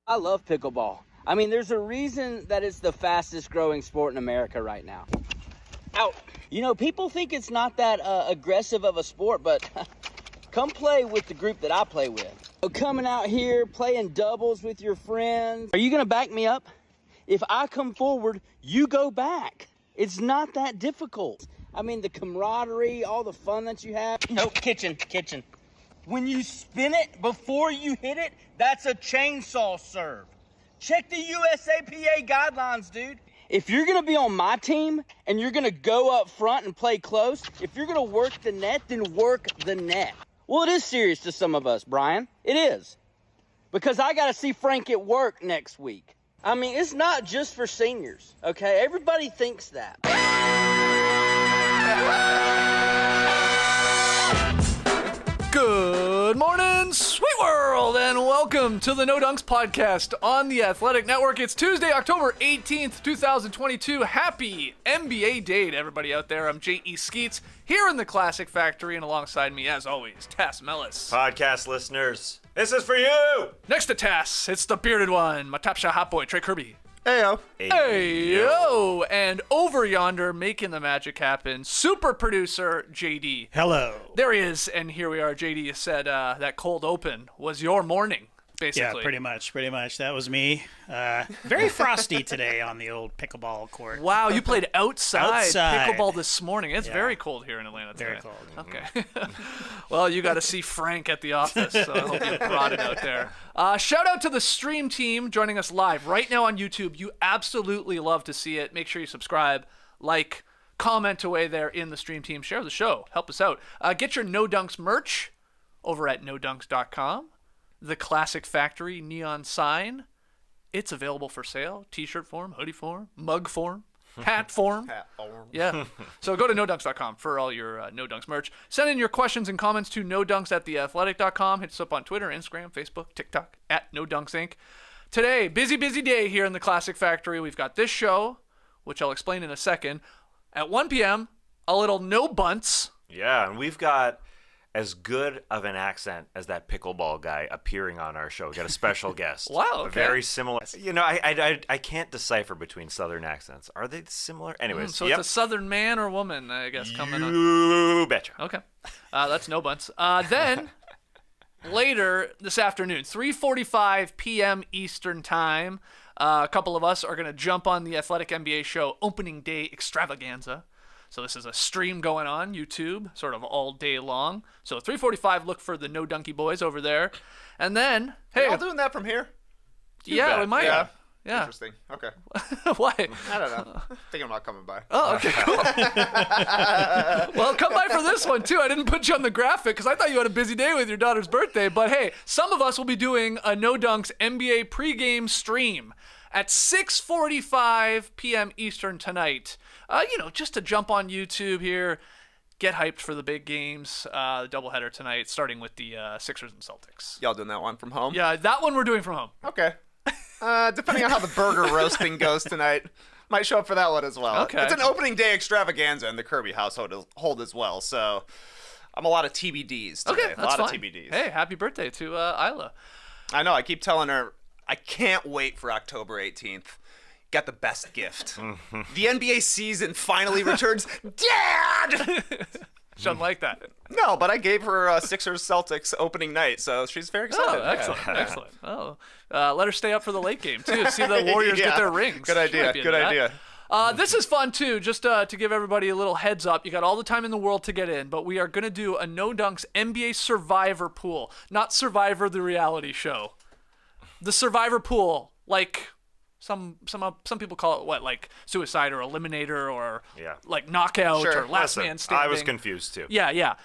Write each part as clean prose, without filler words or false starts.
I love pickleball. I mean, there's a reason that it's the fastest growing sport in America right now. Out. You know, people think it's not that aggressive of a sport, but come play with the group that I play with. So coming out here, playing doubles with your friends. Are you going to back me up? If I come forward, you go back. It's not that difficult. I mean, the camaraderie, all the fun that you have. No, kitchen. When you spin it before you hit it, that's a chainsaw serve. Check the USAPA guidelines, dude. If you're going to be on my team and you're going to go up front and play close, if you're going to work the net, then work the net. Well, it is serious to some of us, Brian. It is. Because I got to see Frank at work next week. I mean, it's not just for seniors, okay? Everybody thinks that. Good morning, sweet world, and welcome to the No Dunks podcast on the Athletic Network. It's Tuesday, October 18th, 2022. Happy NBA Day to everybody out there. I'm J.E. Skeets here in the Classic Factory, and alongside me, as always, Tass Mellis. Podcast listeners, this is for you! Next to Tass, it's the bearded one, my top shot hot boy, Trey Kirby. Heyo. Hey yo! And over yonder, making the magic happen, super producer JD. Hello. There he is, and here we are. JD said that cold open was your morning, basically. Yeah, pretty much. That was me. Very frosty today on the old pickleball court. Wow, you played outside Outside. pickleball this morning. It's Yeah. very cold here in Atlanta today. Very cold. Okay. Well, you got to see Frank at the office, so I hope you brought it out there. Shout out to the stream team joining us live right now on YouTube. You absolutely love to see it. Make sure you subscribe, like, comment away there in the stream team. Share the show. Help us out. Get your No Dunks merch over at nodunks.com. The Classic Factory neon sign. It's available for sale. T-shirt form, hoodie form, mug form, hat form. Yeah. So go to nodunks.com for all your No Dunks merch. Send in your questions and comments to nodunks@theathletic.com. Hit us up on Twitter, Instagram, Facebook, TikTok, at NoDunksInc. Today, busy day here in the Classic Factory. We've got this show, which I'll explain in a second. At 1 p.m., a little No Bunts. Yeah, and we've got as good of an accent as that pickleball guy appearing on our show. We got a special guest. Wow, okay. Very similar. You know, I can't decipher between Southern accents. Are they similar? Anyways, So it's a Southern man or woman, I guess, coming on. You betcha. Okay. That's No Bunts. Then, later this afternoon, 3:45 p.m. Eastern Time, a couple of us are going to jump on the Athletic NBA show Opening Day Extravaganza. So this is a stream going on YouTube, sort of all day long. So 3:45, look for the No Donkey Boys over there. And then, hey. Are y'all doing that from here? Yeah, we might. Yeah. Interesting. Okay. Why? I don't know. Thinking about coming by. Oh, okay, cool. Well, come by for this one, too. I didn't put you on the graphic because I thought you had a busy day with your daughter's birthday. But hey, some of us will be doing a No Dunks NBA pregame stream at 6:45 p.m. Eastern tonight. Just to jump on YouTube here, get hyped for the big games, the doubleheader tonight, starting with the Sixers and Celtics. Y'all doing that one from home? Yeah, that one we're doing from home. Okay. Depending on how the burger roasting goes tonight, might show up for that one as well. Okay. It's an opening day extravaganza in the Kirby household as well, so I'm a lot of TBDs today. Okay, that's a lot fine. of TBDs. Hey, happy birthday to Isla. I know, I keep telling her, I can't wait for October 18th. Got the best gift. The NBA season finally returns. Dad! She doesn't like that. No, but I gave her Sixers Celtics opening night, so she's very excited. Oh, excellent. Oh, let her stay up for the late game too. See the Warriors get their rings. Good idea. Good idea. This is fun too. Just to give everybody a little heads up, you got all the time in the world to get in, but we are going to do a No Dunks NBA Survivor pool, not Survivor the reality show. The Survivor pool, like some people call it what, like suicide or eliminator or like knockout or last man standing. I was confused too. Yeah.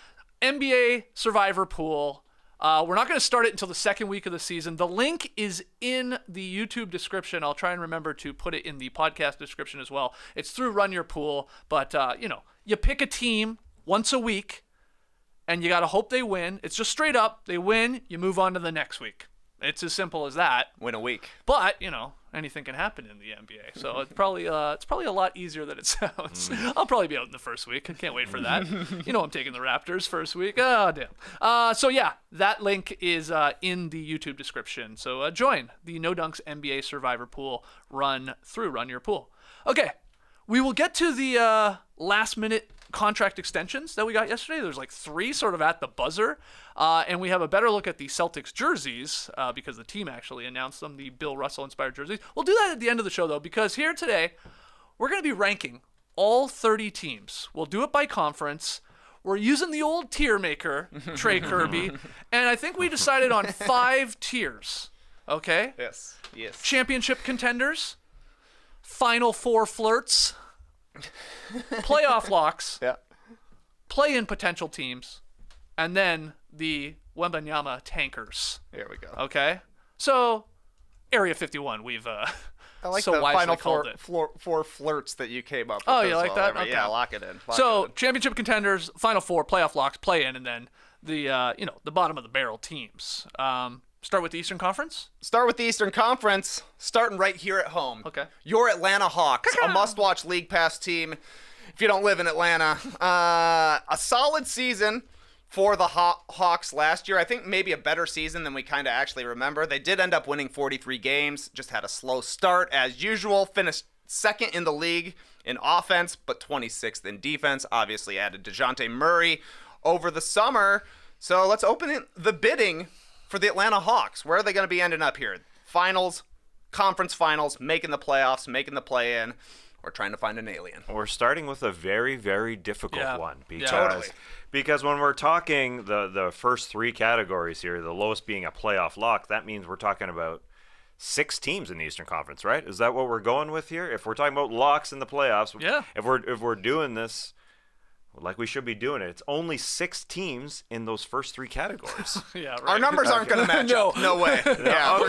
NBA Survivor pool. We're not going to start it until the second week of the season. The link is in the YouTube description. I'll try and remember to put it in the podcast description as well. It's through Run Your Pool, but you pick a team once a week, and you got to hope they win. It's just straight up. They win, you move on to the next week. It's as simple as that. Win a week. But, anything can happen in the NBA. So it's probably a lot easier than it sounds. I'll probably be out in the first week. I can't wait for that. I'm taking the Raptors first week. Oh, damn. So yeah, that link is in the YouTube description. So join the No Dunks NBA Survivor Pool. Run your pool. Okay, we will get to the last minute contract extensions that we got yesterday. There's like 3 sort of at the buzzer. And we have a better look at the Celtics jerseys because the team actually announced them, the Bill Russell inspired jerseys. We'll do that at the end of the show though, because here today, we're going to be ranking all 30 teams. We'll do it by conference. We're using the old tier maker, Trey Kirby. And I think we decided on 5 tiers. Okay? Yes. Championship contenders, Final Four flirts, playoff locks, play-in potential teams, and then the Wembanyama Tankers. There we go. Okay? So, Area 51, we've I like so the wisely final called it. four flirts that you came up with. Oh, you as like well. that? There, Okay. Yeah, lock it in. So, championship contenders, Final Four, playoff locks, play-in, and then the the bottom of the barrel teams. Start with the Eastern Conference. Start with the Eastern Conference, starting right here at home. Okay. Your Atlanta Hawks, a must-watch League Pass team if you don't live in Atlanta. A solid season for the Hawks last year. I think maybe a better season than we kind of actually remember. They did end up winning 43 games, just had a slow start as usual, finished second in the league in offense, but 26th in defense. Obviously added DeJounte Murray over the summer. So let's open the bidding for the Atlanta Hawks. Where are they going to be ending up here? Finals, conference finals, making the playoffs, making the play-in. We're trying to find an alien. We're starting with a very, very difficult one because Totally. because when we're talking the first 3 categories here, the lowest being a playoff lock, that means we're talking about 6 teams in the Eastern Conference, right? Is that what we're going with here? If we're talking about locks in the playoffs, if we're doing this like we should be doing it, it's only 6 teams in those first 3 categories. Yeah, right. Our numbers aren't going to match up. No way. Yeah,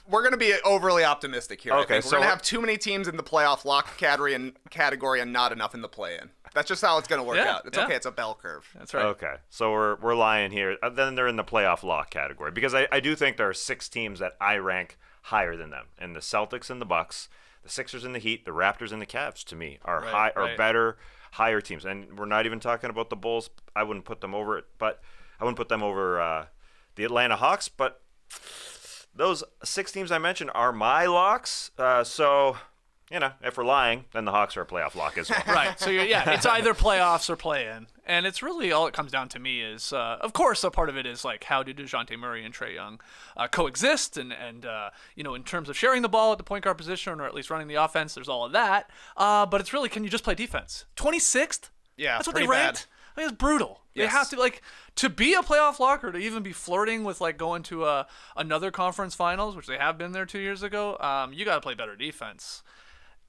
we're going to be overly optimistic here. Okay, I think. We're going to have too many teams in the playoff lock category and not enough in the play-in. That's just how it's going to work out. It's okay. It's a bell curve. That's right. Okay, so we're lying here. Then they're in the playoff lock category because I do think there are 6 teams that I rank higher than them, and the Celtics and the Bucks, the Sixers and the Heat, the Raptors and the Cavs to me are better, higher teams. And we're not even talking about the Bulls. I wouldn't put them over it, but I wouldn't put them over the Atlanta Hawks. But those 6 teams I mentioned are my locks. So if we're lying, then the Hawks are a playoff lock as well. Right. So it's either playoffs or play-in, and it's really all it comes down to me is, of course, a part of it is like how do DeJounte Murray and Trae Young coexist, and in terms of sharing the ball at the point guard position or at least running the offense, there's all of that. But it's really, can you just play defense? 26th. Yeah, that's what pretty they ranked. bad. I mean, it's brutal. They have to to be a playoff lock or to even be flirting with going to another conference finals, which they have been there 2 years ago. You got to play better defense.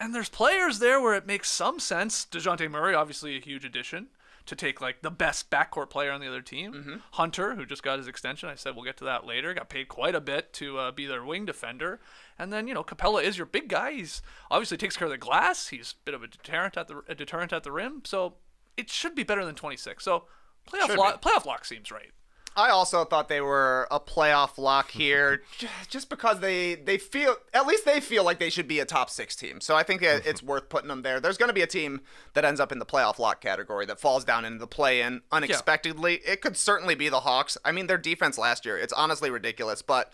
And there's players there where it makes some sense. DeJounte Murray, obviously a huge addition to take the best backcourt player on the other team. Mm-hmm. Hunter, who just got his extension, I said we'll get to that later, got paid quite a bit to be their wing defender. And then, Capella is your big guy. He's obviously takes care of the glass. He's a bit of a deterrent at the rim. So it should be better than 26. So playoff lock seems right. I also thought they were a playoff lock here just because they feel like they should be a top 6 team. So I think it's worth putting them there. There's going to be a team that ends up in the playoff lock category that falls down into the play-in unexpectedly. Yeah. It could certainly be the Hawks. I mean, their defense last year, it's honestly ridiculous, but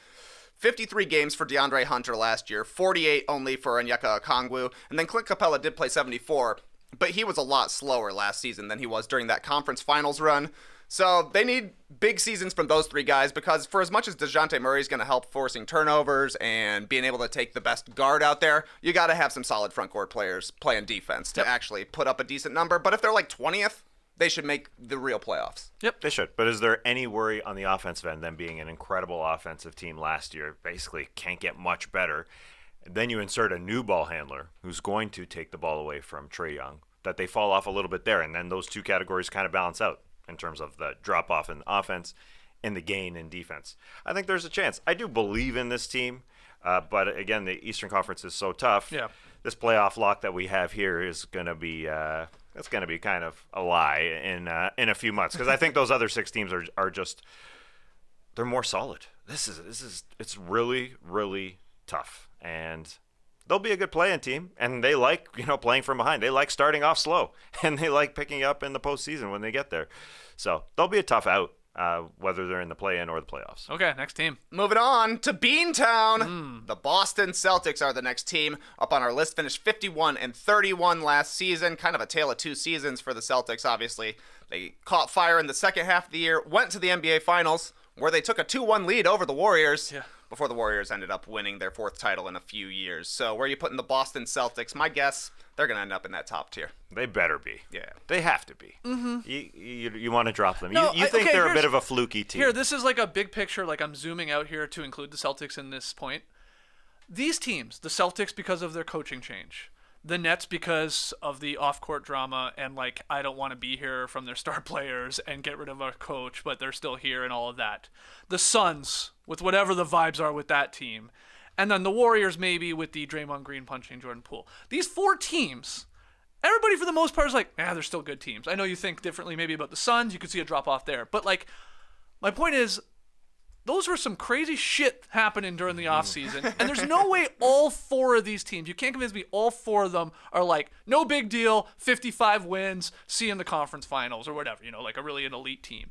53 games for DeAndre Hunter last year, 48 only for Onyeka Okongwu, and then Clint Capella did play 74, but he was a lot slower last season than he was during that conference finals run. So they need big seasons from those 3 guys because for as much as DeJounte Murray is going to help forcing turnovers and being able to take the best guard out there, you got to have some solid front court players playing defense to actually put up a decent number. But if they're 20th, they should make the real playoffs. Yep, they should. But is there any worry on the offensive end, them being an incredible offensive team last year, basically can't get much better? Then you insert a new ball handler who's going to take the ball away from Trae Young, that they fall off a little bit there, and then those 2 categories kind of balance out in terms of the drop-off in offense and the gain in defense. I think there's a chance. I do believe in this team, but again, the Eastern Conference is so tough. Yeah. This playoff lock that we have here is going to be that's going to be kind of a lie in a few months because I think those other 6 teams are just they're more solid. This is it's really, really tough, and they'll be a good playing team, and they like, playing from behind. They like starting off slow, and they like picking up in the postseason when they get there. So they'll be a tough out, whether they're in the play-in or the playoffs. Okay, next team. Moving on to Beantown. The Boston Celtics are the next team up on our list. Finished 51-31 last season. Kind of a tale of two seasons for the Celtics, obviously. They caught fire in the second half of the year, went to the NBA Finals, where they took a 2-1 lead over the Warriors before the Warriors ended up winning their fourth title in a few years. So where are you putting the Boston Celtics? My guess, they're going to end up in that top tier. They better be. Yeah. They have to be. Mm-hmm. You want to drop them. No, you think they're a here's- bit of a fluky team. Here, this is like a big picture. Like I'm zooming out here to include the Celtics in this point. These teams, the Celtics because of their coaching change, the Nets because of the off-court drama and like I don't want to be here from their star players and get rid of our coach, but they're still here and all of that. The Suns with whatever the vibes are with that team. And then the Warriors maybe with the Draymond Green punching Jordan Poole. These four teams, everybody for the most part is like, they're still good teams. I know you think differently maybe about the Suns. You could see a drop off there. But like, my point is, those were some crazy shit happening during the offseason. And there's no way all four of these teams, you can't convince me all four of them are like, no big deal, 55 wins, see you in the conference finals or whatever, like a really an elite team.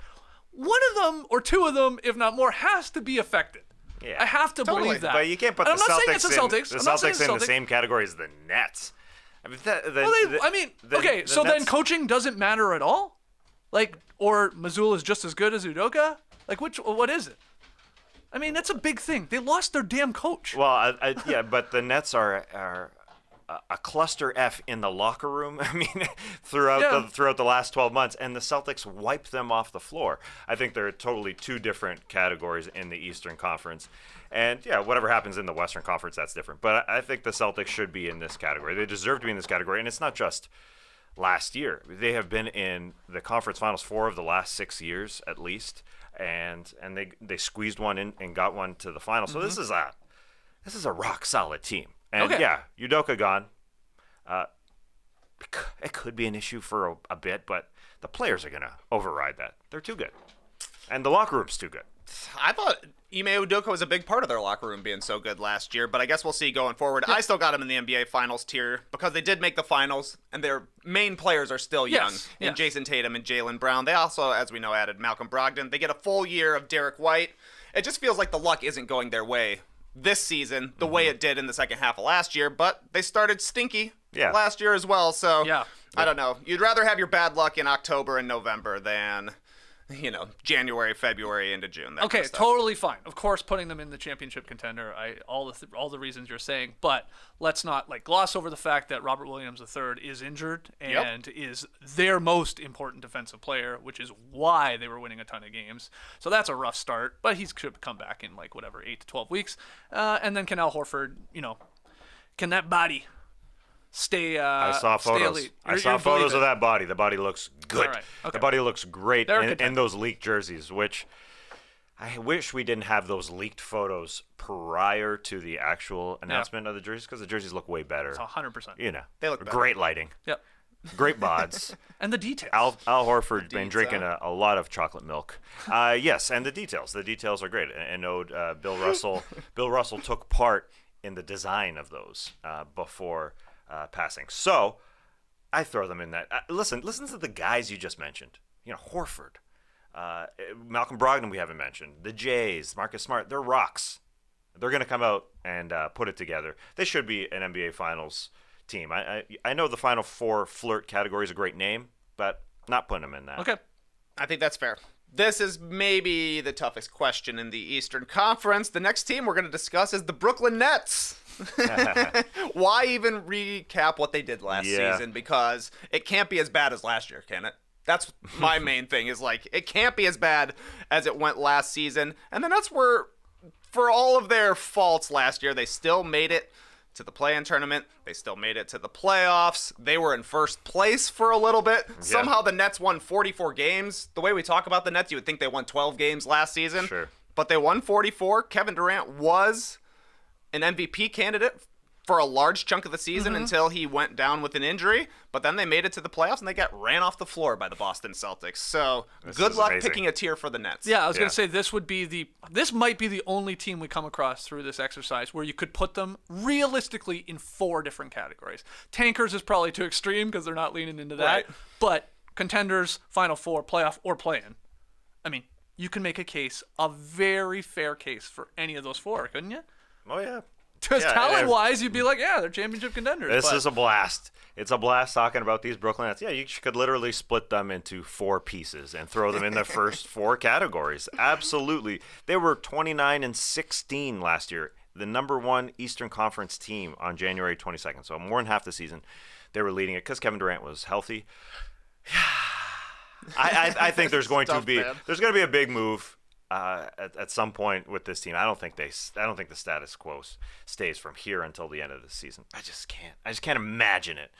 One of them or two of them, if not more, has to be affected. Yeah. I have to believe that. But you can't put And the I'm not saying it's the Celtics Celtics. I'm not saying in the same category as the Nets. I mean, So then coaching doesn't matter at all? Like, or Mazzulla is just as good as Udoka? Like, what is it? I mean, that's a big thing. They lost their damn coach. Well, yeah, but the Nets are a cluster F in the locker room. I mean, throughout the last 12 months, and the Celtics wiped them off the floor. I think they're totally two different categories in the Eastern Conference. And yeah, whatever happens in the Western Conference, that's different. But I think the Celtics should be in this category. They deserve to be in this category, and it's not just last year. They have been in the conference finals 4 of the last 6 years at least. And they squeezed one in and got one to the final. So this is a rock solid team. And yeah, Udoka gone. It could be an issue for a bit, but the players are gonna override that. They're too good, and the locker room's too good. I thought Ime Udoka was a big part of their locker room being so good last year, but I guess we'll see going forward. I still got them in the NBA Finals tier because they did make the finals, and their main players are still young. Yes. Jason Tatum and Jaylen Brown. They also, as we know, added Malcolm Brogdon. They get a full year of Derek White. It just feels like the luck isn't going their way this season the way it did in the second half of last year, but they started stinky last year as well, so I don't know. You'd rather have your bad luck in October and November than January, February into June. Okay, totally fine. Of course, putting them in the championship contender, all the reasons you're saying, but let's not gloss over the fact that Robert Williams III is injured and is their most important defensive player, which is why they were winning a ton of games. So that's a rough start, but he should come back in 8 to 12 weeks. And then can Al Horford, can that body stay I saw photos. Elite? I saw photos of that body. The body looks good. All right. Okay. The body looks great They're in those leaked jerseys, which I wish we didn't have those leaked photos prior to the actual announcement of the jerseys, because the jerseys look way better. It's 100%. They look better. Great lighting. Yep. Great bods. And the details. Al Horford's been drinking a lot of chocolate milk. Yes, and the details. The details are great. And Bill Russell. Bill Russell took part in the design of those before passing. So I throw them in that. Listen to the guys you just mentioned. Horford, Malcolm Brogdon we haven't mentioned, the Jays, Marcus Smart. They're rocks. They're going to come out and put it together. They should be an NBA Finals team. I know the Final Four flirt category is a great name, but not putting them in that. Okay. I think that's fair. This is maybe the toughest question in the Eastern Conference. The next team we're going to discuss is the Brooklyn Nets. Why even recap what they did last season? Because it can't be as bad as last year, can it? That's my main thing, is it can't be as bad as it went last season. And the Nets were, for all of their faults last year, they still made it to the play-in tournament. They still made it to the playoffs. They were in first place for a little bit. Yeah. Somehow the Nets won 44 games. The way we talk about the Nets, you would think they won 12 games last season. Sure. But they won 44. Kevin Durant was an MVP candidate for a large chunk of the season until he went down with an injury, but then they made it to the playoffs and they got ran off the floor by the Boston Celtics. So good luck picking a tier for the Nets. Yeah, I was going to say this might be the only team we come across through this exercise where you could put them realistically in 4 different categories. Tankers is probably too extreme because they're not leaning into that. Right. But Contenders, Final Four, playoff, or play-in. I mean, you can make a very fair case for any of those 4, couldn't you? Oh, yeah. Because talent-wise, you'd be like, yeah, they're championship contenders. This is a blast. It's a blast talking about these Brooklyn Nets. Yeah, you could literally split them into 4 pieces and throw them in the first 4 categories. Absolutely. They were 29-16 last year, the number 1 Eastern Conference team on January 22nd. So more than half the season, they were leading it because Kevin Durant was healthy. I think there's going to be a big move at some point with this team. I don't think the status quo stays from here until the end of the season. I just can't imagine it.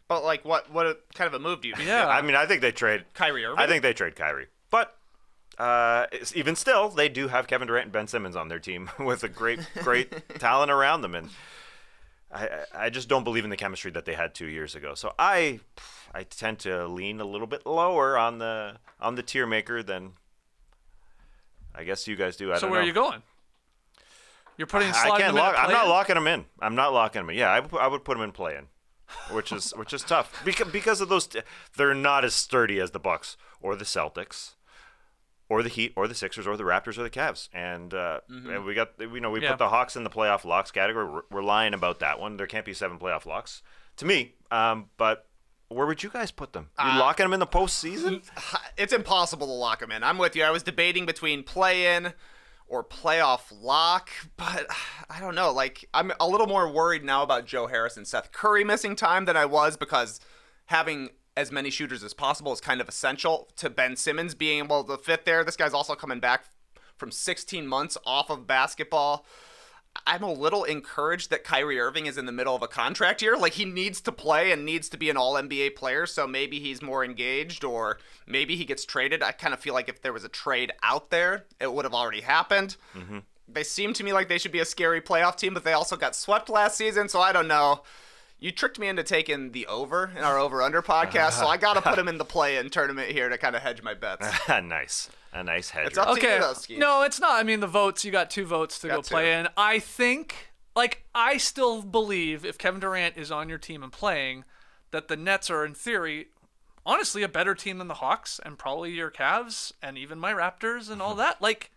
But like, what kind of a move do you think? Yeah, I mean, I think they trade Kyrie Irving. I think they trade Kyrie, but even still, they do have Kevin Durant and Ben Simmons on their team with a great talent around them, and I just don't believe in the chemistry that they had 2 years ago. So I tend to lean a little bit lower on the tier maker than I guess you guys do. I don't know. So where are you going? You're putting I can't lock. I'm not locking them in. Yeah, I would put them in play-in, which is tough because of those. They're not as sturdy as the Bucks or the Celtics, or the Heat or the Sixers or the Raptors or the Cavs. And we put the Hawks in the playoff locks category. We're lying about that one. There can't be 7 playoff locks to me. But where would you guys put them? You locking them in the postseason? It's impossible to lock them in. I'm with you. I was debating between play-in or playoff lock, but I don't know. Like, I'm a little more worried now about Joe Harris and Seth Curry missing time than I was, because having as many shooters as possible is kind of essential to Ben Simmons being able to fit there. This guy's also coming back from 16 months off of basketball. I'm a little encouraged that Kyrie Irving is in the middle of a contract year. Like, he needs to play and needs to be an all-NBA player, so maybe he's more engaged, or maybe he gets traded. I kind of feel like if there was a trade out there, it would have already happened. Mm-hmm. They seem to me like they should be a scary playoff team, but they also got swept last season, so I don't know. You tricked me into taking the over in our over-under podcast, so I got to put him in the play-in tournament here to kind of hedge my bets. Nice. A nice hedge. It's up to you, though, Ski. No, it's not. I mean, the votes, you got 2 votes to go play in. I think, I still believe if Kevin Durant is on your team and playing, that the Nets are, in theory, honestly, a better team than the Hawks and probably your Cavs and even my Raptors and all that. Like,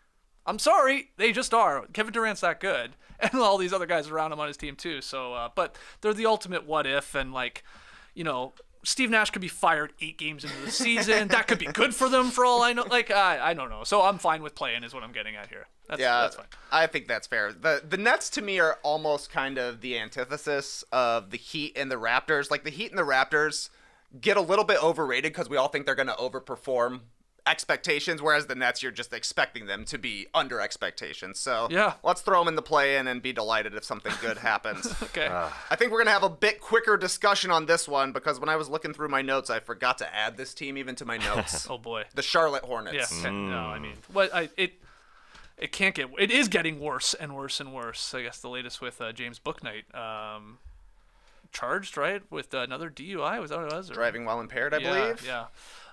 I'm sorry, they just are. Kevin Durant's that good. And all these other guys around him on his team too. So, but they're the ultimate what if, and Steve Nash could be fired 8 games into the season. That could be good for them for all I know. I don't know. So I'm fine with playing is what I'm getting at here. That's fine. I think that's fair. The Nets to me are almost kind of the antithesis of the Heat and the Raptors. Like, the Heat and the Raptors get a little bit overrated because we all think they're going to overperform expectations, whereas the Nets, you're just expecting them to be under expectations. So let's throw them in the play-in and be delighted if something good happens. Okay. I think we're going to have a bit quicker discussion on this one, because when I was looking through my notes, I forgot to add this team even to my notes. Oh boy. The Charlotte Hornets. Yeah. No, I mean, it can't get. It is getting worse and worse and worse. I guess the latest with James Bouknight, charged, right, with another DUI. Was that what it was? Driving while impaired, I believe. Yeah.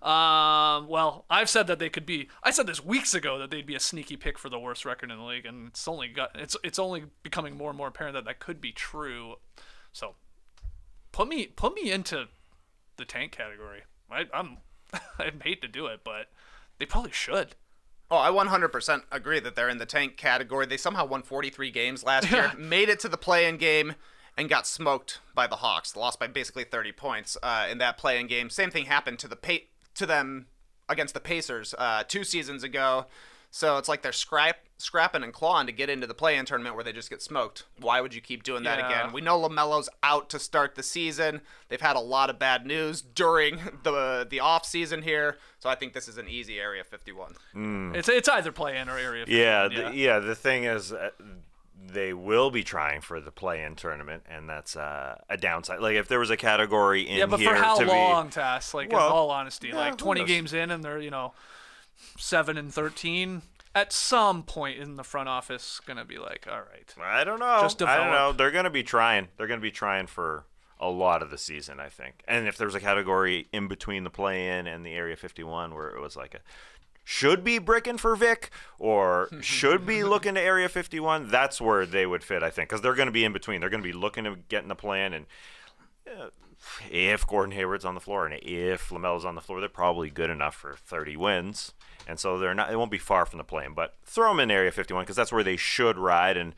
Well, I've said that they could be. I said this weeks ago that they'd be a sneaky pick for the worst record in the league, and it's only becoming more and more apparent that could be true. So, put me into the tank category. I hate to do it, but they probably should. Oh, I 100% agree that they're in the tank category. They somehow won 43 games last year, made it to the play-in game, and got smoked by the Hawks. They lost by basically 30 points in that play-in game. Same thing happened to them against the Pacers 2 seasons ago. So it's like they're scrapping and clawing to get into the play-in tournament where they just get smoked. Why would you keep doing that again? We know LaMelo's out to start the season. They've had a lot of bad news during the off season here. So I think this is an easy Area 51. It's either play-in or Area 51. The thing is, they will be trying for the play-in tournament, and that's a downside. Like, if there was a category in here, but for how long, Tass? Like, in all honesty, 20 games in, and they're 7-13. at some point in the front office going to be like, all right. I don't know. Just I don't know. develop. They're going to be trying. They're going to be trying for a lot of the season, I think. And if there's a category in between the play-in and the Area 51 where it was like a should be bricking for Vic or should be looking to Area 51, that's where they would fit, I think, because they're going to be in between. They're going to be looking to get in the play-in, and if Gordon Hayward's on the floor and if LaMelo's on the floor, they're probably good enough for 30 wins. And so they won't be far from the play-in, but throw them in Area 51 because that's where they should ride. And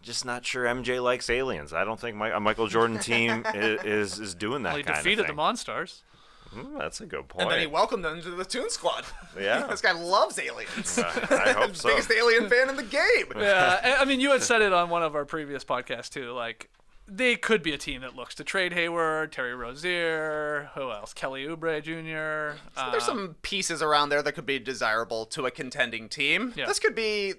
just not sure MJ likes aliens. I don't think a Michael Jordan team is doing that Well, he kind of defeated thing. the Monstars. That's a good point. And then he welcomed them to the Toon Squad. Yeah. This guy loves aliens. I hope so. Biggest alien fan in the game. Yeah, I mean, you had said it on one of our previous podcasts too. Like, they could be a team that looks to trade Hayward, Terry Rozier, who else? Kelly Oubre Jr. There's some pieces around there that could be desirable to a contending team. Yeah. This could be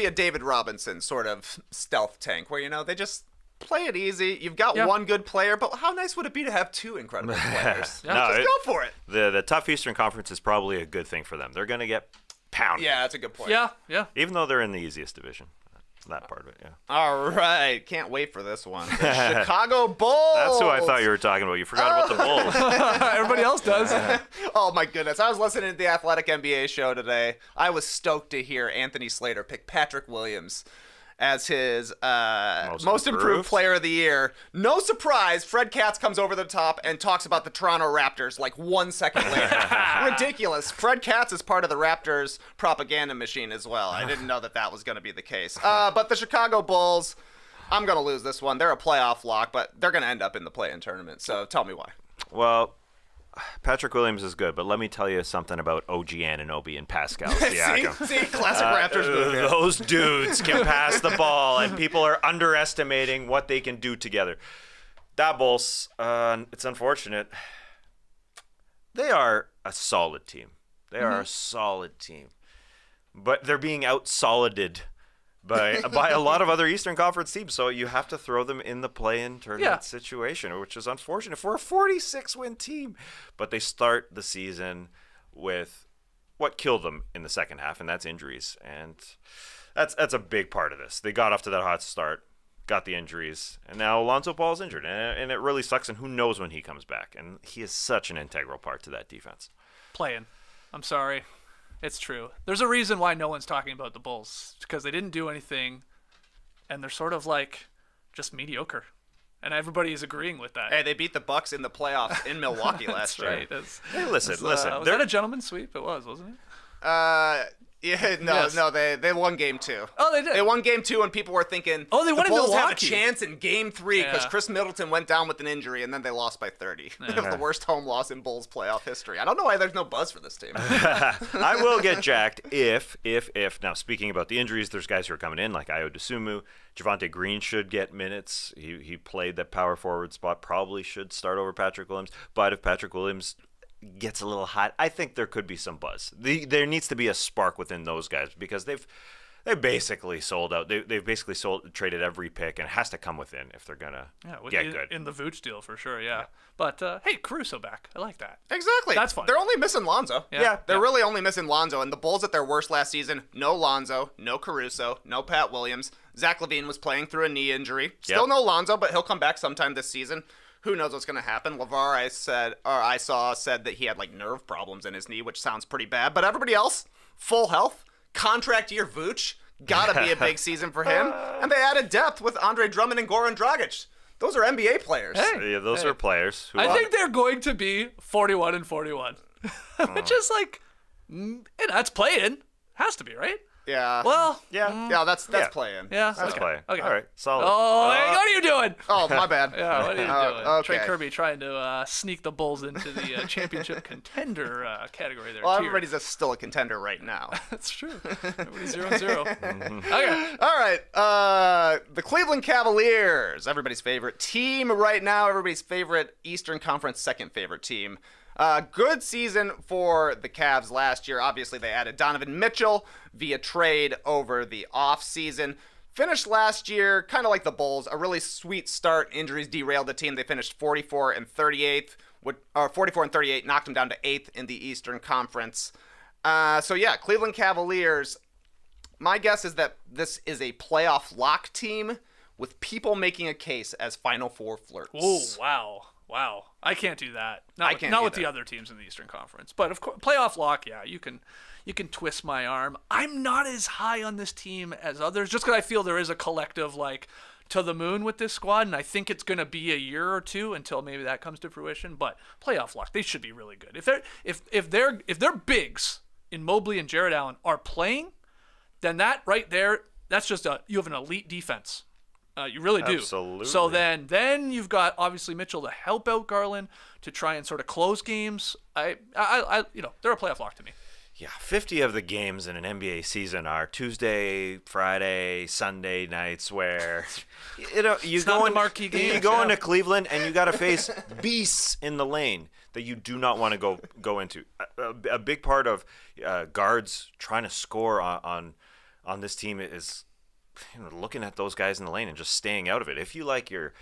a David Robinson sort of stealth tank where they just play it easy. You've got one good player, but how nice would it be to have two incredible players? No, Just go for it. The tough Eastern Conference is probably a good thing for them. They're going to get pounded. Yeah, that's a good point. Yeah. Even though they're in the easiest division. That part of it, yeah. All right. Can't wait for this one. The Chicago Bulls. That's who I thought you were talking about. You forgot about the Bulls. Everybody else does. Oh, my goodness. I was listening to the Athletic NBA show today. I was stoked to hear Anthony Slater pick Patrick Williams as his most improved player of the year. No surprise, Fred Katz comes over the top and talks about the Toronto Raptors like 1 second later. Ridiculous. Fred Katz is part of the Raptors propaganda machine as well. I didn't know that was going to be the case. But the Chicago Bulls, I'm going to lose this one. They're a playoff lock, but they're going to end up in the play-in tournament. So tell me why. Well, Patrick Williams is good, but let me tell you something about OG Anunoby and Pascal Siakam. See, classic Raptors move here. Those dudes can pass the ball, and people are underestimating what they can do together. That Bulls, it's unfortunate. They are a solid team. They are a solid team. But they're being out-solided by a lot of other Eastern Conference teams, so you have to throw them in the play-in tournament situation, which is unfortunate for a 46-win team. But they start the season with what killed them in the second half, and that's injuries. And that's a big part of this. They got off to that hot start, got the injuries, and now Alonzo Ball's injured, and it really sucks, and who knows when he comes back. And he is such an integral part to that defense. Playing. I'm sorry. It's true. There's a reason why no one's talking about the Bulls, because they didn't do anything, and they're sort of like just mediocre, and everybody is agreeing with that. Hey, they beat the Bucks in the playoffs in Milwaukee last year. Right. That's, Hey, listen. was that a gentleman's sweep? It was, wasn't it? No, they won game 2. Oh, they did. They won game 2, and people were thinking, Oh, they won the in Bulls have a Milwaukee. chance in game 3 because Yeah. Chris Middleton went down with an injury, and then they lost by 30. It was the worst home loss in Bulls playoff history. I don't know why there's no buzz for this team. I will get jacked if. Now, speaking about the injuries, there's guys who are coming in, like Ayo Dosunmu. Javonte Green should get minutes. He played that power forward spot, probably should start over Patrick Williams. But if Patrick Williams gets a little hot, I think there could be some buzz. There needs to be a spark within those guys because they've basically sold out. They've basically traded every pick, and it has to come within if they're gonna get good. In the Vooch deal for sure, yeah. But hey, Caruso back. I like that. Exactly. That's fun. They're only missing Lonzo. Yeah. They're really only missing Lonzo. And the Bulls at their worst last season, no Lonzo, no Caruso, no Pat Williams. Zach LaVine was playing through a knee injury. Still no Lonzo, but he'll come back sometime this season. Who knows what's going to happen? LeVar, I saw said that he had like nerve problems in his knee, which sounds pretty bad. But everybody else, full health, contract year Vooch, gotta be a big season for him. And they added depth with Andre Drummond and Goran Dragic. Those are NBA players. Hey. Yeah, those are players. Who I think they're going to be 41-41, which is like, that's playing. Has to be, right? Yeah. Well, Yeah, that's playing. yeah. That's okay. playing. Okay. All right, solid. Oh, hey, what are you doing? Oh, my bad. Yeah, what are you doing? Okay. Trey Kirby trying to sneak the Bulls into the championship contender category there. Well, tier. everybody's still a contender right now. That's true. Everybody's 0-0. Okay. All right. The Cleveland Cavaliers, everybody's favorite team right now, everybody's favorite Eastern Conference second favorite team. Good season for the Cavs last year. Obviously, they added Donovan Mitchell via trade over the offseason. Finished last year kind of like the Bulls, a really sweet start. Injuries derailed the team. They finished 44 and 38, knocked them down to 8th in the Eastern Conference. Cleveland Cavaliers, my guess is that this is a playoff lock team with people making a case as Final Four flirts. Oh, wow. I can't do that. Not with the other teams in the Eastern Conference. But of course, playoff lock, yeah, you can twist my arm. I'm not as high on this team as others, just because I feel there is a collective to the moon with this squad, and I think it's going to be a year or two until maybe that comes to fruition. But playoff lock, they should be really good. If their bigs in Mobley and Jared Allen are playing, then that right there, that's just you have an elite defense. You really do. Absolutely. So then you've got obviously Mitchell to help out Garland to try and sort of close games. They're a playoff lock to me. Yeah, 50 of the games in an NBA season are Tuesday, Friday, Sunday nights where you go in marquee games, you go into Cleveland and you got to face beasts in the lane that you do not want to go into. A big part of guards trying to score on this team is looking at those guys in the lane and just staying out of it. If you like your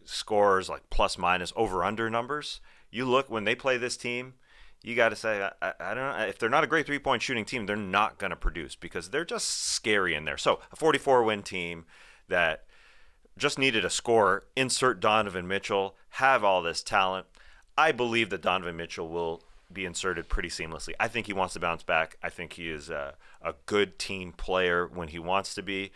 scores like plus minus over under numbers, you look when they play this team. You got to say, I don't know, if they're not a great three-point shooting team, they're not going to produce because they're just scary in there. So a 44-win team that just needed a scorer, insert Donovan Mitchell, have all this talent. I believe that Donovan Mitchell will be inserted pretty seamlessly. I think he wants to bounce back. I think he is a good team player when he wants to be.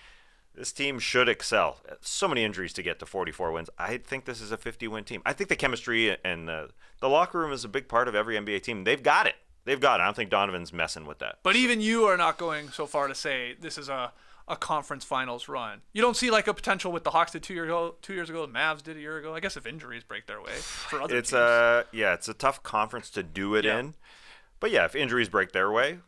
This team should excel. So many injuries to get to 44 wins. I think this is a 50-win team. I think the chemistry and the locker room is a big part of every NBA team. They've got it. I don't think Donovan's messing with that. But even you are not going so far to say this is a conference finals run. You don't see like a potential with the Hawks did 2 years ago. 2 years ago, the Mavs did a year ago. I guess if injuries break their way for other teams. It's a tough conference to do it in. But yeah, if injuries break their way,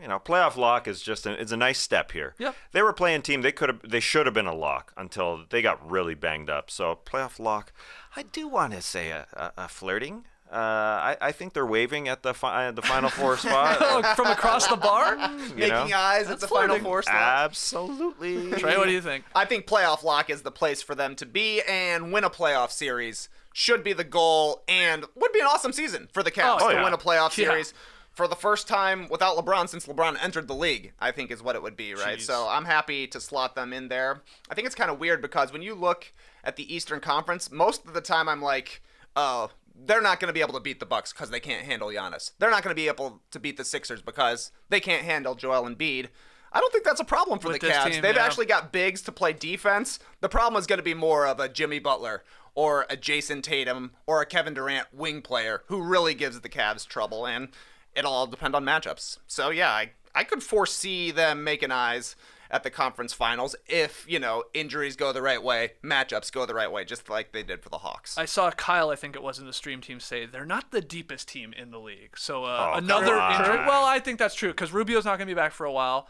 playoff lock is just it's a nice step here. Yep. They were playing team. They should have been a lock until they got really banged up. So playoff lock, I do want to say a flirting. I think they're waving at the Final Four spot. From across the bar? Making eyes at the Final Four spot. Absolutely. Trey, what do you think? I think playoff lock is the place for them to be, and win a playoff series should be the goal, and would be an awesome season for the Cavs to win a playoff series. For the first time without LeBron since LeBron entered the league, I think is what it would be, right? Jeez. So I'm happy to slot them in there. I think it's kind of weird because when you look at the Eastern Conference, most of the time I'm like, oh, they're not going to be able to beat the Bucks because they can't handle Giannis. They're not going to be able to beat the Sixers because they can't handle Joel Embiid. I don't think that's a problem for the Cavs. They've actually got bigs to play defense. The problem is going to be more of a Jimmy Butler or a Jason Tatum or a Kevin Durant wing player who really gives the Cavs trouble, and it'll all depend on matchups. So, yeah, I could foresee them making eyes at the conference finals if, injuries go the right way, matchups go the right way, just like they did for the Hawks. I saw Kyle, I think it was in the stream team, say they're not the deepest team in the league. So another injury. Well, I think that's true because Rubio's not going to be back for a while.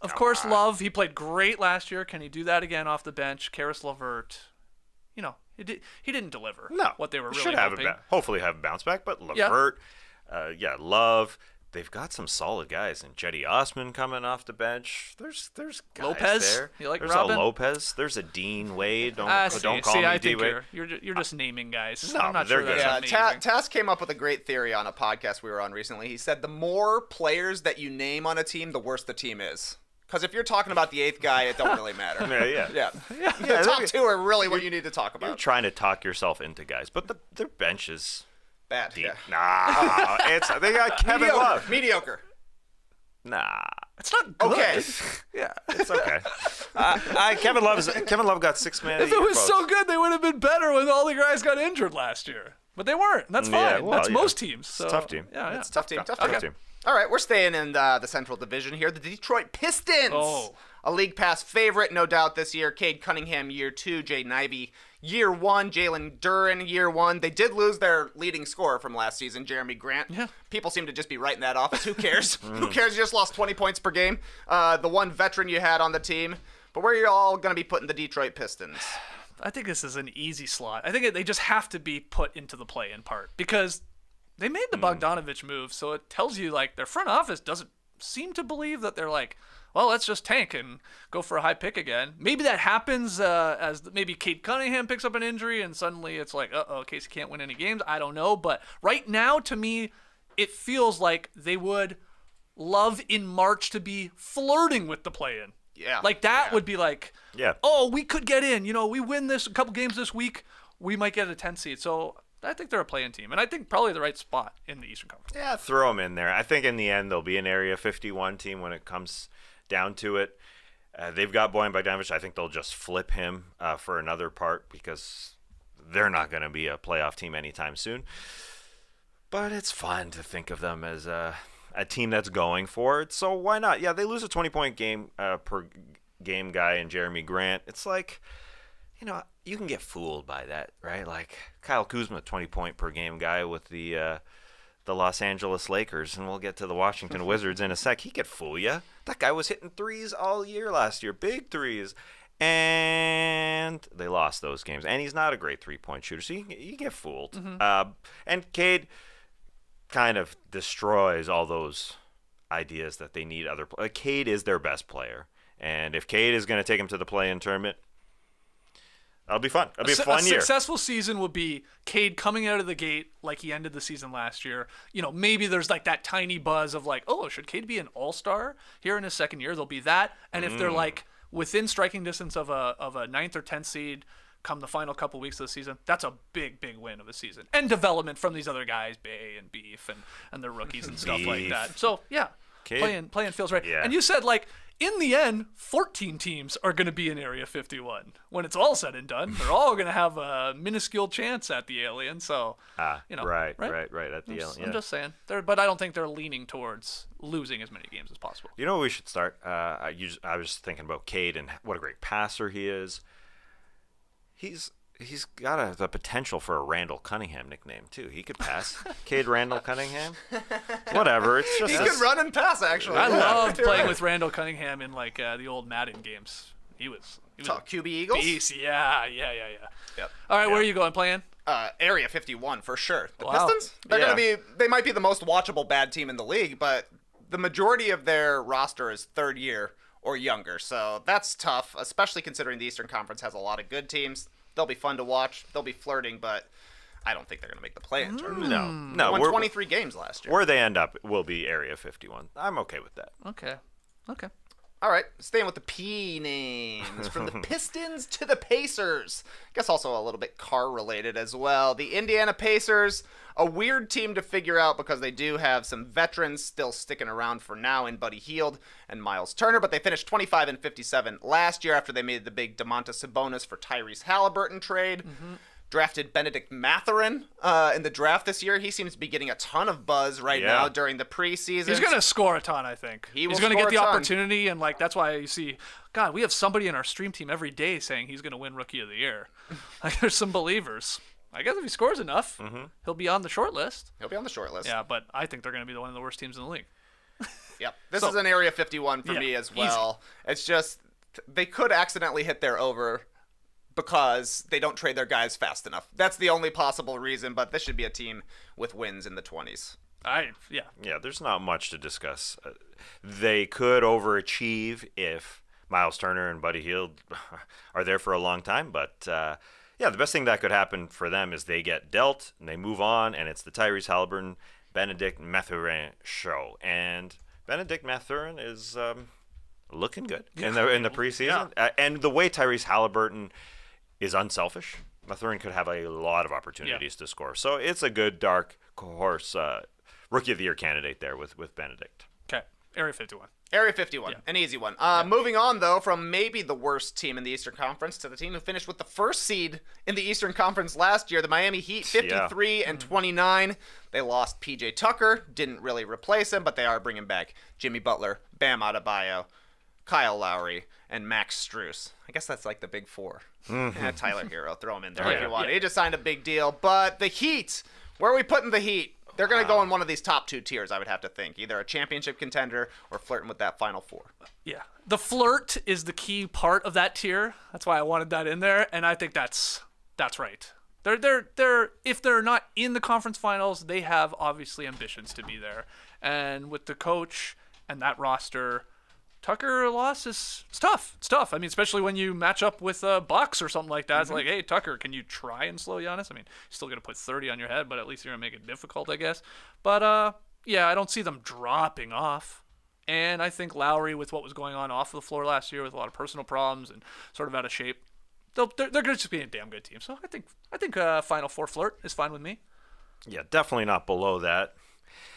Of course, Love, he played great last year. Can he do that again off the bench? Karis LeVert, he didn't deliver what they were really hoping. Hopefully have a bounce back, but LeVert, Love. They've got some solid guys, and Jetty Osman coming off the bench. There's guys Lopez? there. You like There's Robin? a Lopez. There's a Dean Wade. Don't call me I D think Wade. you're just naming guys. No, I'm not they're sure good. that's Yeah, amazing. Tass came up with a great theory on a podcast we were on recently. He said the more players that you name on a team, the worse the team is. Because if you're talking about the eighth guy, it don't really matter. Yeah. The top two are really what you need to talk You're about. trying to talk yourself into guys, but their bench is Bad. deep. Yeah. Nah, they got Kevin Love. Mediocre. Nah, It's not good. Okay. yeah, it's okay. Kevin Love got 6 man. If it was so good, they would have been better when all the guys got injured last year. But they weren't. And that's fine. That's most teams. So. It's a tough team. Yeah. It's a tough team. Tough Tough team. team. All right, we're staying in the Central Division here. The Detroit Pistons. Oh. A League Pass favorite, no doubt, this year. Cade Cunningham, year 2. Jay Nivey, year 1. Jalen Duren, year 1. They did lose their leading scorer from last season, Jeremy Grant. Yeah. People seem to just be writing that off. Who cares? Who cares? You just lost 20 points per game. The one veteran you had on the team. But where are you all going to be putting the Detroit Pistons? I think this is an easy slot. I think they just have to be put into the play-in part because they made the Bogdanovich move, so it tells you like their front office doesn't seem to believe that they're like, well, let's just tank and go for a high pick again. Maybe that happens as maybe Cade Cunningham picks up an injury and suddenly it's like, Casey can't win any games. I don't know, but right now to me, it feels like they would love in March to be flirting with the play-in. Yeah. Like that would be like, Yeah. oh, we could get in. We win this a couple games this week, we might get a 10 seed. So I think they're a play-in team, and I think probably the right spot in the Eastern Conference. Yeah, throw them in there. I think in the end they'll be an Area 51 team when it comes down to it. They've got Bojan Bogdanovic. I think they'll just flip him for another part because they're not going to be a playoff team anytime soon. But it's fun to think of them as a team that's going for it. So why not? Yeah, they lose a 20-point game per game guy in Jeremy Grant. It's like, you can get fooled by that, right? Like Kyle Kuzma, 20-point per game guy with the Los Angeles Lakers, and we'll get to the Washington Wizards in a sec. He could fool you. That guy was hitting threes all year last year, big threes, and they lost those games. And he's not a great three-point shooter, so you get fooled. And Cade kind of destroys all those ideas that they need other players. Cade is their best player, and if Cade is going to take him to the play-in tournament, that'll be fun. It'll be a fun year. A successful season would be Cade coming out of the gate like he ended the season last year. Maybe there's like that tiny buzz of like, oh, should Cade be an all-star here in his second year? There'll be that. And if they're like within striking distance of a 9th or 10th seed come the final couple weeks of the season, that's a big, big win of the season. And development from these other guys, Bay and Beef and their rookies and stuff like that. So, yeah, playing feels right. Yeah. And you said like, in the end, 14 teams are going to be in Area 51. When it's all said and done, they're all going to have a minuscule chance at the alien. So, right at the alien. I'm just saying. But I don't think they're leaning towards losing as many games as possible. You know where we should start? I was thinking about Cade and what a great passer he is. He's got the potential for a Randall Cunningham nickname, too. He could pass. Cade Randall Cunningham? Whatever. It's just he could run and pass, actually. I loved playing with Randall Cunningham in, like, the old Madden games. He was QB Eagles? Beast. Yeah. Yep. All right, where are you going playing? Area 51, for sure. The Wow. Pistons? They might be the most watchable bad team in the league, but the majority of their roster is third year or younger. So that's tough, especially considering the Eastern Conference has a lot of good teams. They'll be fun to watch. They'll be flirting, but I don't think they're going to make the play-in tournament. No. They won 23 games last year. Where they end up will be Area 51. I'm okay with that. Okay. All right, staying with the P names. From the Pistons to the Pacers. I guess also a little bit car-related as well. The Indiana Pacers, a weird team to figure out because they do have some veterans still sticking around for now in Buddy Hield and Miles Turner, but they finished 25-57 last year after they made the big Domantas Sabonis for Tyrese Halliburton trade. Drafted Benedict Mathurin in the draft this year. He seems to be getting a ton of buzz right now during the preseason. He's going to score a ton, I think. He's going to get the opportunity, and like that's why you see, God, we have somebody in our stream team every day saying he's going to win Rookie of the Year. Like there's some believers. I guess if he scores enough, he'll be on the short list. He'll be on the short list. Yeah, but I think they're going to be one of the worst teams in the league. Yep. This is an Area 51 for me as well. Easy. It's just they could accidentally hit their over because they don't trade their guys fast enough. That's the only possible reason, but this should be a team with wins in the 20s. Yeah, there's not much to discuss. They could overachieve if Miles Turner and Buddy Hield are there for a long time, but the best thing that could happen for them is they get dealt and they move on, and it's the Tyrese Halliburton, Benedict Mathurin show. And Benedict Mathurin is looking good in the preseason. And the way Tyrese Halliburton is unselfish, Mathurin could have a lot of opportunities to score. So it's a good dark horse Rookie of the Year candidate there with Benedict. Okay, Area 51. Area 51, an easy one. Moving on, though, from maybe the worst team in the Eastern Conference to the team who finished with the first seed in the Eastern Conference last year, the Miami Heat, 53-29. They lost P.J. Tucker, didn't really replace him, but they are bringing back Jimmy Butler, Bam Adebayo, Kyle Lowry, and Max Strus. I guess that's like the big four. Tyler Hero, throw him in there if you want. He just signed a big deal. But the Heat, where are we putting the Heat? They're going to go in one of these top two tiers, I would have to think. Either a championship contender or flirting with that Final Four. Yeah. The flirt is the key part of that tier. That's why I wanted that in there, and I think that's right. They're if they're not in the conference finals, they have obviously ambitions to be there. And with the coach and that roster, Tucker loss it's tough. It's tough. I mean, especially when you match up with Bucks or something like that. It's like, hey, Tucker, can you try and slow Giannis? I mean, you're still going to put 30 on your head, but at least you're going to make it difficult, I guess. But yeah, I don't see them dropping off. And I think Lowry, with what was going on off of the floor last year with a lot of personal problems and sort of out of shape, they're going to just be a damn good team. So I think Final Four flirt is fine with me. Yeah, definitely not below that.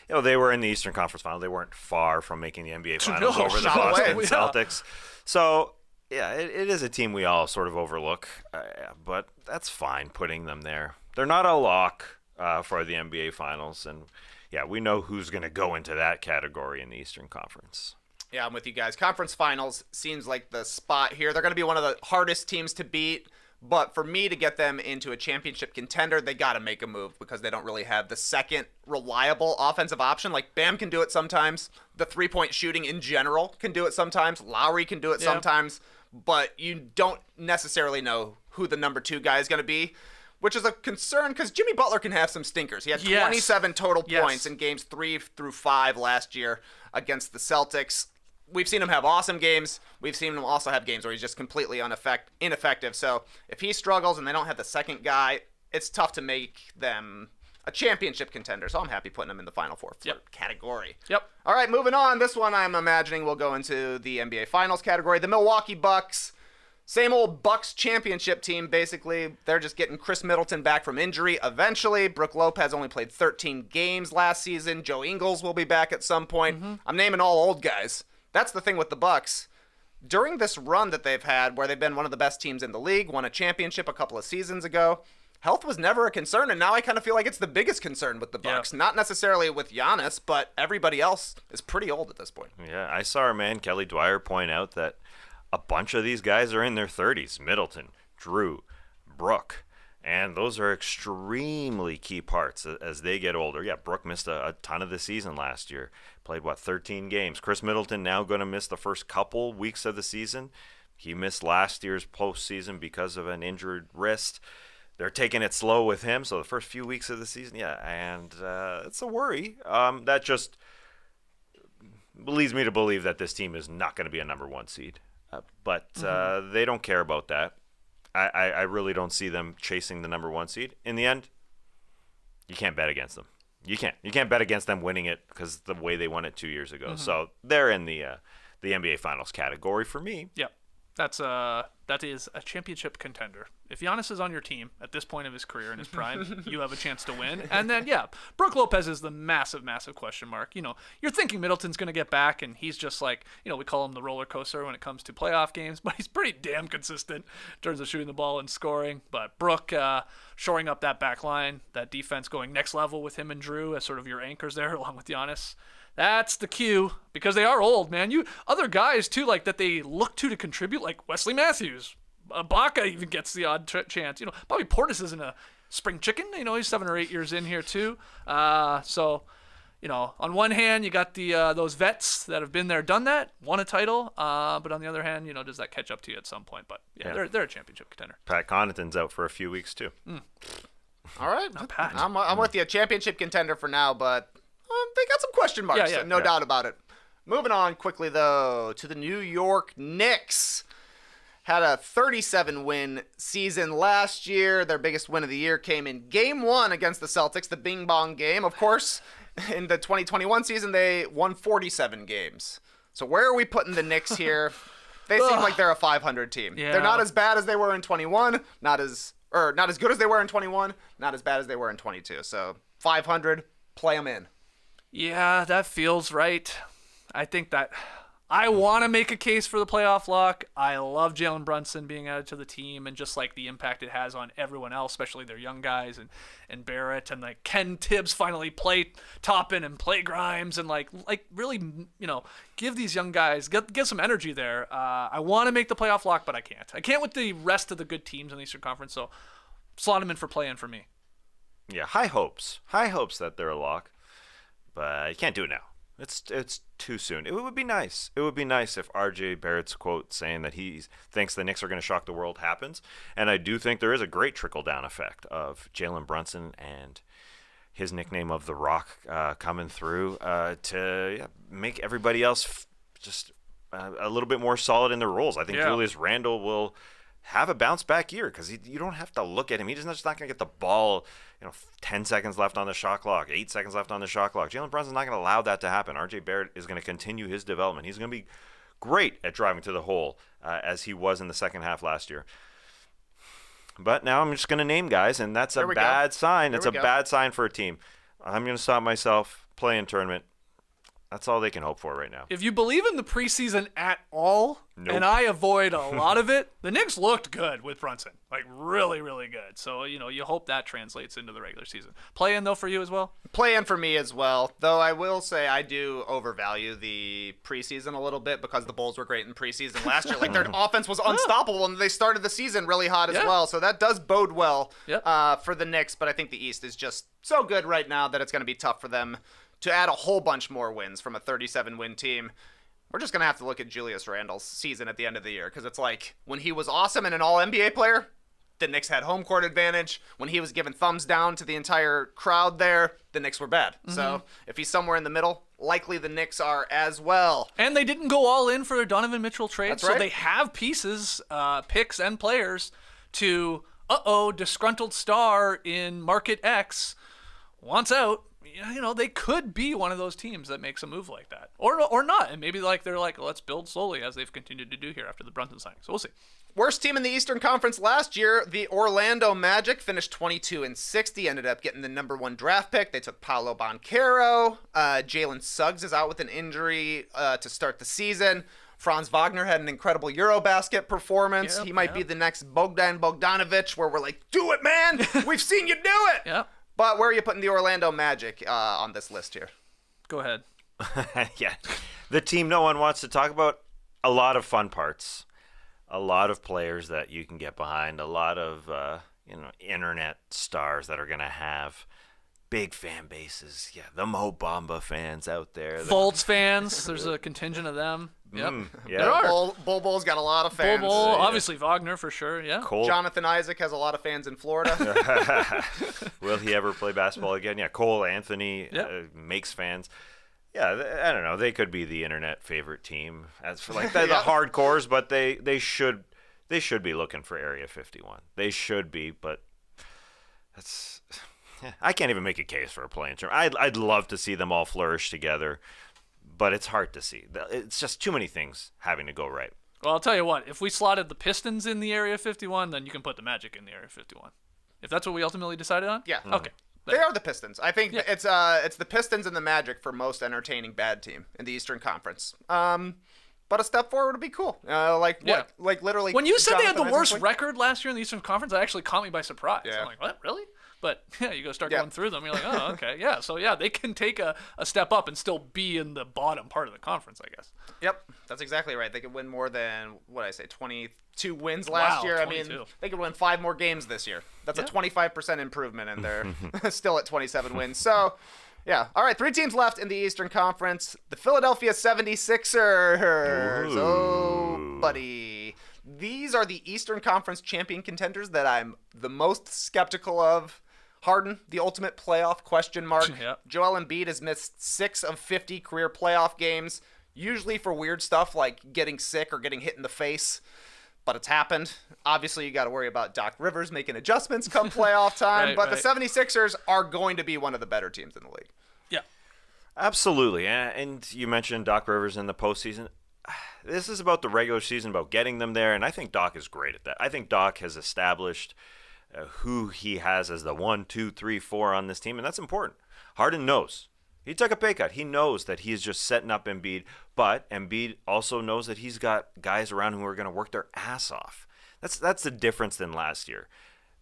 They were in the Eastern Conference Final. They weren't far from making the NBA Finals over the Boston Celtics. So, yeah, it is a team we all sort of overlook, but that's fine putting them there. They're not a lock for the NBA Finals, and yeah, we know who's going to go into that category in the Eastern Conference. Yeah, I'm with you guys. Conference Finals seems like the spot here. They're going to be one of the hardest teams to beat. But for me to get them into a championship contender, they got to make a move because they don't really have the second reliable offensive option. Like Bam can do it sometimes. The three-point shooting in general can do it sometimes. Lowry can do it sometimes. But you don't necessarily know who the number 2 guy is going to be, which is a concern because Jimmy Butler can have some stinkers. He had 27 total points in games 3 through 5 last year against the Celtics. We've seen him have awesome games. We've seen him also have games where he's just completely ineffective. So if he struggles and they don't have the second guy, it's tough to make them a championship contender. So I'm happy putting them in the Final Four category. Yep. All right, moving on. This one I'm imagining will go into the NBA Finals category. The Milwaukee Bucks. Same old Bucks championship team, basically. They're just getting Chris Middleton back from injury eventually. Brook Lopez only played 13 games last season. Joe Ingles will be back at some point. I'm naming all old guys. That's the thing with the Bucks. During this run that they've had, where they've been one of the best teams in the league, won a championship a couple of seasons ago, health was never a concern, and now I kind of feel like it's the biggest concern with the Bucks. Yeah. Not necessarily with Giannis, but everybody else is pretty old at this point. Yeah, I saw our man Kelly Dwyer point out that a bunch of these guys are in their 30s. Middleton, Drew, Brook. And those are extremely key parts as they get older. Yeah, Brook missed a ton of the season last year. Played, 13 games. Chris Middleton now going to miss the first couple weeks of the season. He missed last year's postseason because of an injured wrist. They're taking it slow with him, so the first few weeks of the season, and it's a worry. That just leads me to believe that this team is not going to be a number 1 seed. But they don't care about that. I really don't see them chasing the number 1 seed. In the end, you can't bet against them. You can't bet against them winning it because the way they won it 2 years ago. So they're in the NBA Finals category for me. Yep. That is a championship contender. If Giannis is on your team at this point of his career in his prime, you have a chance to win. And then, Brook Lopez is the massive, massive question mark. You're thinking Middleton's going to get back, and he's just like, we call him the roller coaster when it comes to playoff games, but he's pretty damn consistent in terms of shooting the ball and scoring. But Brook shoring up that back line, that defense going next level with him and Drew as sort of your anchors there, along with Giannis. That's the cue, because they are old, man. Other guys, too, like that they look to contribute, like Wesley Matthews. Ibaka even gets the odd chance. Bobby Portis isn't a spring chicken. He's 7 or 8 years in here, too. So, on one hand, you got those vets that have been there, done that, won a title. But on the other hand, does that catch up to you at some point? But, they're a championship contender. Pat Connaughton's out for a few weeks, too. All right. Not Pat. I'm with you. Championship contender for now, but they got some question marks, no doubt about it. Moving on quickly, though, to the New York Knicks. Had a 37-win season last year. Their biggest win of the year came in Game 1 against the Celtics, the Bing Bong game. Of course, in the 2021 season, they won 47 games. So where are we putting the Knicks here? They seem like they're a 500 team. Yeah. They're not as bad as they were in 21, not as good as they were in 21, not as bad as they were in 22. So 500, play them in. Yeah, that feels right. I think that I want to make a case for the playoff lock. I love Jalen Brunson being added to the team and just like the impact it has on everyone else, especially their young guys and Barrett and like Ken Tibbs finally play Toppin and play Grimes and like really, give these young guys, get some energy there. I want to make the playoff lock, but I can't. I can't with the rest of the good teams in the Eastern Conference, so slot them in for play-in for me. Yeah, high hopes that they're a lock. But you can't do it now. It's too soon. It would be nice. It would be nice if R.J. Barrett's quote saying that he thinks the Knicks are going to shock the world happens. And I do think there is a great trickle-down effect of Jalen Brunson and his nickname of The Rock coming through to make everybody else just a little bit more solid in their roles. I think Julius Randle will have a bounce back year, because you don't have to look at him. He's just not going to get the ball, 10 seconds left on the shot clock, 8 seconds left on the shot clock. Jalen Brunson's not going to allow that to happen. R.J. Barrett is going to continue his development. He's going to be great at driving to the hole, as he was in the second half last year. But now I'm just going to name guys, and that's a bad sign. It's a bad sign for a team. I'm going to stop myself, play-in tournament. That's all they can hope for right now. If you believe in the preseason at all, Nope. and I avoid a lot of it, the Knicks looked good with Brunson. Like, really, really good. So, you hope that translates into the regular season. Play-in, though, for you as well? Play-in for me as well, though I will say I do overvalue the preseason a little bit because the Bulls were great in preseason last year. Like, their offense was unstoppable, and they started the season really hot as well. So that does bode well for the Knicks, but I think the East is just so good right now that it's going to be tough for them to add a whole bunch more wins from a 37-win team. We're just going to have to look at Julius Randle's season at the end of the year, because it's like when he was awesome and an all-NBA player, the Knicks had home court advantage. When he was giving thumbs down to the entire crowd there, the Knicks were bad. Mm-hmm. So if he's somewhere in the middle, likely the Knicks are as well. And they didn't go all in for a Donovan Mitchell trade, That's right. So they have pieces, picks and players to, disgruntled star in Market X wants out. They could be one of those teams that makes a move like that, or not, and maybe they're like, let's build slowly, as they've continued to do here after the Brunson signing. So we'll see. Worst team in the Eastern Conference last year, the Orlando Magic, finished 22-60, ended up getting the number 1 draft pick. They took Paolo Banchero. Jalen Suggs is out with an injury to start the season. Franz Wagner had an incredible Eurobasket performance. He might be the next Bogdan Bogdanovic, where we're like, do it, man! We've seen you do it! Yeah. But where are you putting the Orlando Magic on this list here? Go ahead. Yeah. The team no one wants to talk about. A lot of fun parts. A lot of players that you can get behind. A lot of internet stars that are going to have big fan bases. Yeah, the Mo Bamba fans out there. Fultz fans. There's a contingent of them. Yep. Yeah. There are. Bull's got a lot of fans. Bull, obviously Wagner for sure, yeah. Cole. Jonathan Isaac has a lot of fans in Florida. Will he ever play basketball again? Yeah, Cole Anthony makes fans. Yeah, I don't know. They could be the internet favorite team as for the hardcores, but they should be looking for Area 51. They should be, but that's I can't even make a case for a play-in term. I'd love to see them all flourish together, but it's hard to see. It's just too many things having to go right. Well, I'll tell you what. If we slotted the Pistons in the Area 51, then you can put the Magic in the Area 51. If that's what we ultimately decided on? Yeah. Okay. They are the Pistons. I think it's the Pistons and the Magic for most entertaining bad team in the Eastern Conference. But a step forward would be cool. Like literally. When you said they had the worst Isaac, record last year in the Eastern Conference, that actually caught me by surprise. Yeah. I'm like, what? Really? But you go start going through them. You're like, oh, okay, yeah. So they can take a step up and still be in the bottom part of the conference, I guess. Yep, that's exactly right. They could win more than 22 wins last year. 22. I mean, they could win 5 more games this year. That's a 25% improvement, and they're still at 27 wins. So, yeah. All right, 3 teams left in the Eastern Conference. The Philadelphia 76ers. Ooh. Oh, buddy. These are the Eastern Conference champion contenders that I'm the most skeptical of. Harden, the ultimate playoff question mark. Yep. Joel Embiid has missed 6 of 50 career playoff games, usually for weird stuff like getting sick or getting hit in the face. But it's happened. Obviously, you got to worry about Doc Rivers making adjustments come playoff time. The 76ers are going to be one of the better teams in the league. Yeah. Absolutely. And you mentioned Doc Rivers in the postseason. This is about the regular season, about getting them there, and I think Doc is great at that. I think Doc has established who he has as the 1, 2, 3, 4 on this team, and that's important. Harden knows. He took a pay cut. He knows that he is just setting up Embiid, but Embiid also knows that he's got guys around who are going to work their ass off. That's the difference than last year.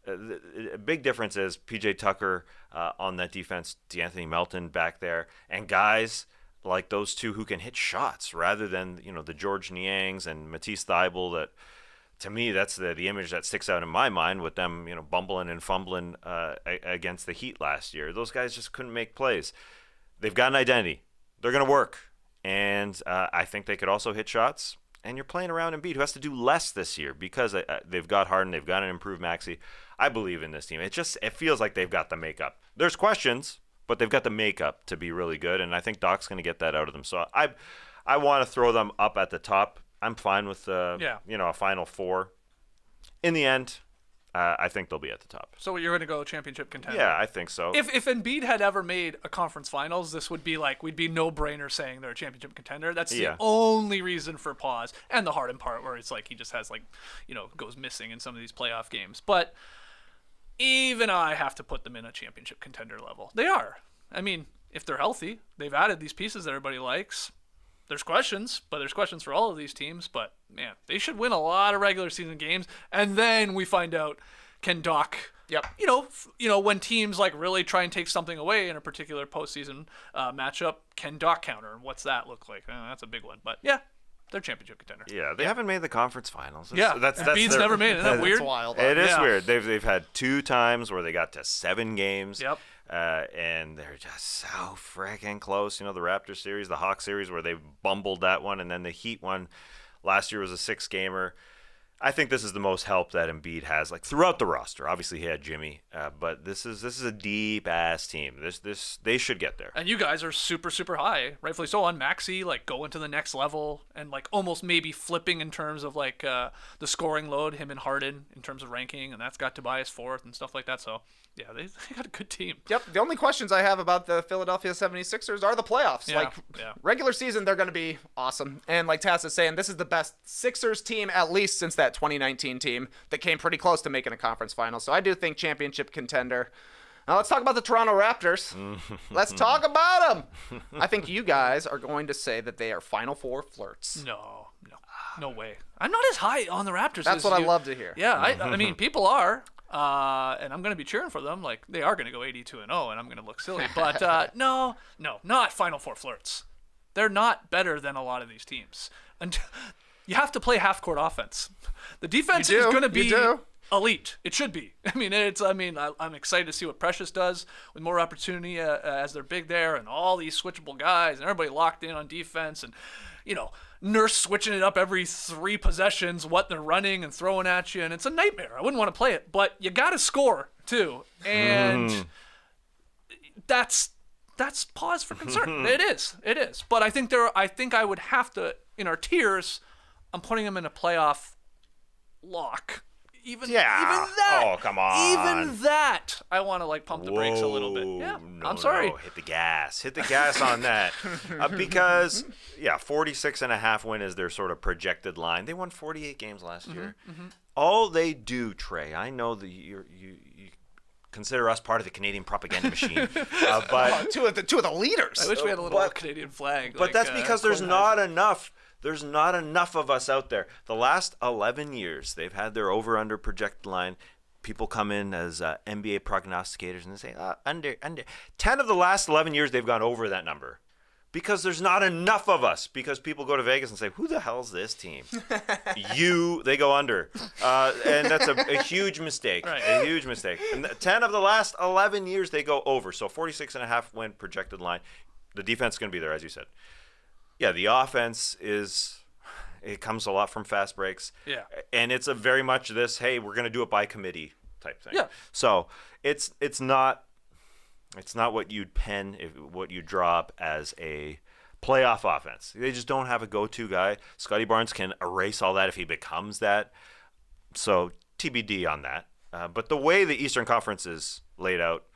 A big difference is P.J. Tucker on that defense, DeAnthony Melton back there, and guys like those two who can hit shots rather than the George Niangs and Matisse Thybulle. That to me, that's the image that sticks out in my mind with them bumbling and fumbling against the Heat last year. Those guys just couldn't make plays. They've got an identity. They're going to work, and I think they could also hit shots. And you're playing around Embiid, who has to do less this year because they've got Harden, they've got an improved Maxey. I believe in this team. It feels like they've got the makeup. There's questions, but they've got the makeup to be really good, and I think Doc's going to get that out of them. So I want to throw them up at the top. I'm fine with a Final 4. In the end, I think they'll be at the top. So you're going to go championship contender? Yeah, I think so. If Embiid had ever made a conference finals, this would be like, we'd be no-brainer saying they're a championship contender. That's the only reason for pause. And the Harden part where it's like he just has like, goes missing in some of these playoff games. But even I have to put them in a championship contender level. They are. I mean, if they're healthy, they've added these pieces that everybody likes. There's questions, but there's questions for all of these teams. But, man, they should win a lot of regular season games. And then we find out, can Doc, when teams like really try and take something away in a particular postseason matchup, can Doc counter? And what's that look like? That's a big one. But, yeah, they're championship contender. Yeah, they haven't made the conference finals. That's Embiid's never made it. Isn't that weird? It's wild. It is weird. They've had 2 times where they got to 7 games. Yep. And they're just so freaking close. The Raptors series, the Hawks series, where they bumbled that one, and then the Heat one last year was a 6-gamer. I think this is the most help that Embiid has, like throughout the roster. Obviously, he had Jimmy, but this is a deep ass team. This they should get there. And you guys are super super high, rightfully so, on Maxey, like going to the next level and like almost maybe flipping in terms of like the scoring load, him and Harden in terms of ranking, and that's got Tobias 4th and stuff like that. So yeah, they got a good team. Yep. The only questions I have about the Philadelphia 76ers are the playoffs. Yeah, regular season, they're going to be awesome. And like Tass is saying, this is the best Sixers team, at least since that 2019 team that came pretty close to making a conference final. So I do think championship contender. Now let's talk about the Toronto Raptors. Let's talk about them. I think you guys are going to say that they are Final Four flirts. No way. I'm not as high on the Raptors. That's as what you. I love to hear. Yeah, I mean, people are. And I'm going to be cheering for them. Like, they are going to go 82-0, and I'm going to look silly. But no, not Final Four flirts. They're not better than a lot of these teams. And you have to play half-court offense. The defense is going to be elite. It should be. I'm excited to see what Precious does with more opportunity as they're big there, and all these switchable guys, and everybody locked in on defense, and Nurse switching it up every 3 possessions, what they're running and throwing at you, and it's a nightmare. I wouldn't want to play it, but you got to score too, and that's pause for concern. It is. But I think I would have to, in our tiers, I'm putting them in a playoff lock. Even that. Oh, come on. Even that. I want to pump the brakes a little bit. Yeah. I'm sorry. No. Hit the gas on that. Because 46.5 win is their sort of projected line. They won 48 games last year. All they do, Trey, I know that you consider us part of the Canadian propaganda machine, but two of the leaders. I wish we had a little Canadian flag. But that's because there's not enough. There's not enough of us out there. The last 11 years, they've had their over-under projected line. People come in as NBA prognosticators and they say, under. 10 of the last 11 years, they've gone over that number. Because there's not enough of us. Because people go to Vegas and say, who the hell's this team? They go under. And that's a huge mistake. Right. A huge mistake. And 10 of the last 11 years, they go over. So 46.5 win projected line. The defense is going to be there, as you said. Yeah, the offense it comes a lot from fast breaks. Yeah. And it's a very much this, hey, we're going to do it by committee type thing. Yeah. So it's not what you'd what you drop as a playoff offense. They just don't have a go-to guy. Scotty Barnes can erase all that if he becomes that. So TBD on that. But the way the Eastern Conference is laid out,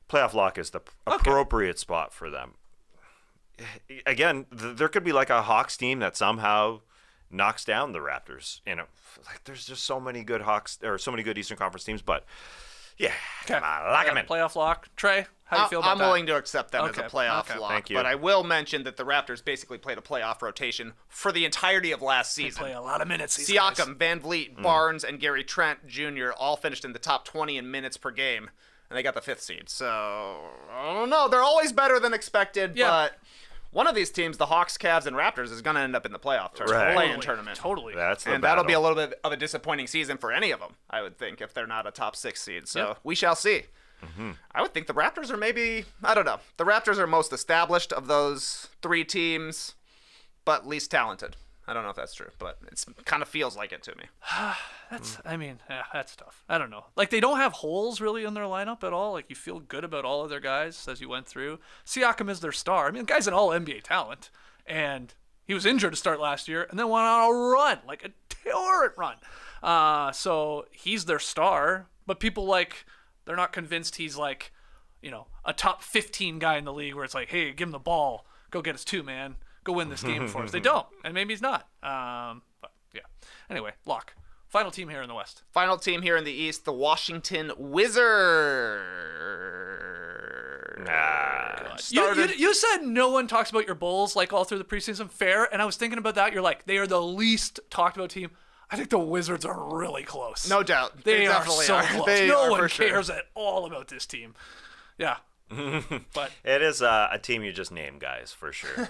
playoff lock is the appropriate spot for them. Again, there could be like a Hawks team that somehow knocks down the Raptors. There's just so many good Hawks or so many good Eastern Conference teams. But come on, lock them in. Playoff lock. Trey, how do you feel about that? I'm willing to accept them as a playoff lock. Thank you. But I will mention that the Raptors basically played a playoff rotation for the entirety of last season. They play a lot of minutes. Siakam, Van Vliet, Barnes, and Gary Trent Jr. all finished in the top 20 in minutes per game, and they got the 5th seed. So I don't know. They're always better than expected, but one of these teams, the Hawks, Cavs, and Raptors, is going to end up in the playoff tournament, play-in tournament. Totally. That'll be a little bit of a disappointing season for any of them, I would think, if they're not a top 6 seed. So we shall see. I would think the Raptors are maybe, I don't know. The Raptors are most established of those 3 teams, but least talented. I don't know if that's true, but it kind of feels like it to me. That's tough. I don't know. They don't have holes really in their lineup at all. You feel good about all of their guys as you went through. Siakam is their star. The guy's an all-NBA talent, and He was injured to start last year and then went on a run, like a torrent run. So he's their star, but people they're not convinced he's like, a top 15 guy in the league where it's like, hey, give him the ball. Go get us 2, man. Go win this game for us. They don't, and maybe he's not. But yeah. Anyway, lock. Final team here in the West. Final team here in the East, the Washington Wizards. You said no one talks about your Bulls all through the preseason. Fair, and I was thinking about that. You're like, they are the least talked about team. I think the Wizards are really close. No doubt. They are definitely so are. close. They No are one for sure. cares at all about this team. Yeah. But It is a team you just name guys for sure.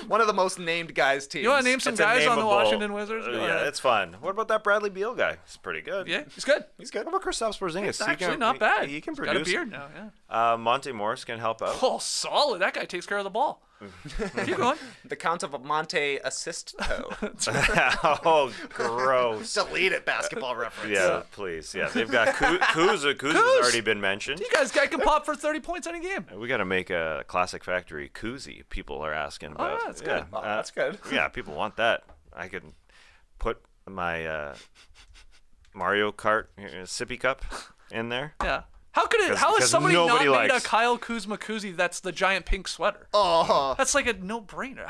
One of the most named guys teams. you want to name some It's a guys on the nameable- Washington Wizards? Go yeah, ahead. it's fun. What about that Bradley Beal guy? He's pretty good. Yeah, he's good. He's good. What about Kristaps Porzingis? It's actually not bad. He can He's produce. got a beard now, yeah. Monte Morris can help out. Oh, solid. That guy takes care of the ball. Keep going. The Count of Monte Assist Toe. Oh, gross. Delete it, basketball reference. Yeah, please. Yeah, they've got Kuz has already been mentioned. You guy can pop for 30 points any game. We got to make a Classic Factory koozie. People are asking about. yeah, that's good. Oh, that's good. Yeah, people want that. I can put my Mario Kart sippy cup in there. Yeah. How could it? 'Cause- How has 'cause somebody not nobody made a likes- Kyle Kuzma koozie that's the giant pink sweater? Oh, That's like a no-brainer.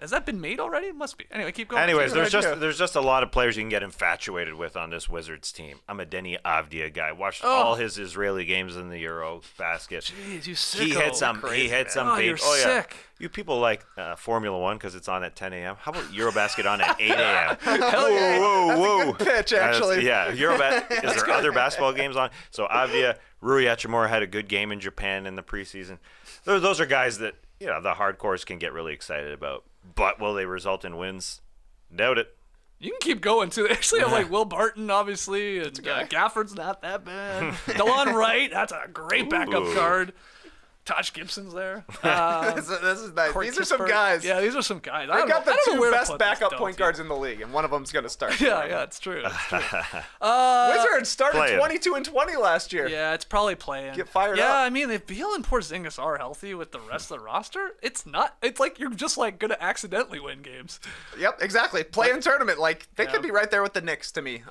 Has that been made already? It must be. Anyway, keep going. Anyways, Good idea. there's just a lot of players you can get infatuated with on this Wizards team. I'm a Denny Avdia guy. Watched all his Israeli games in the Euro basket. Jeez, you sicko. He hit some. He hit some. Oh, big, you're oh yeah. sick. You people like Formula One because it's on at 10 a.m. How about Eurobasket on at 8 a.m.? Hell yeah. Whoa. good pitch, actually. Yeah, Eurobasket. Is there other basketball games on? So Avdia, Rui Hachimura had a good game in Japan in the preseason. Those are guys that the hardcores can get really excited about. But will they result in wins? Doubt it. You can keep going too. They actually have Will Barton, obviously, and Gafford's not that bad. DeLon Wright, that's a great backup Ooh. guard. Taj Gibson's there. this is nice. Corey These are some Kispert. guys. Yeah, these are some guys. They've got the I don't know two where to best put this backup dumb point team. guards in the league, and one of them's going to start. Yeah, it's true. It's true. Wizards started Play it. 22-20 last year. Yeah, it's probably playing. Get fired yeah, up. I mean, if Beal and Porzingis are healthy with the rest of the roster, it's not. It's like you're just gonna accidentally win games. Yep, exactly. Play in tournament. They Yeah. could be right there with the Knicks to me.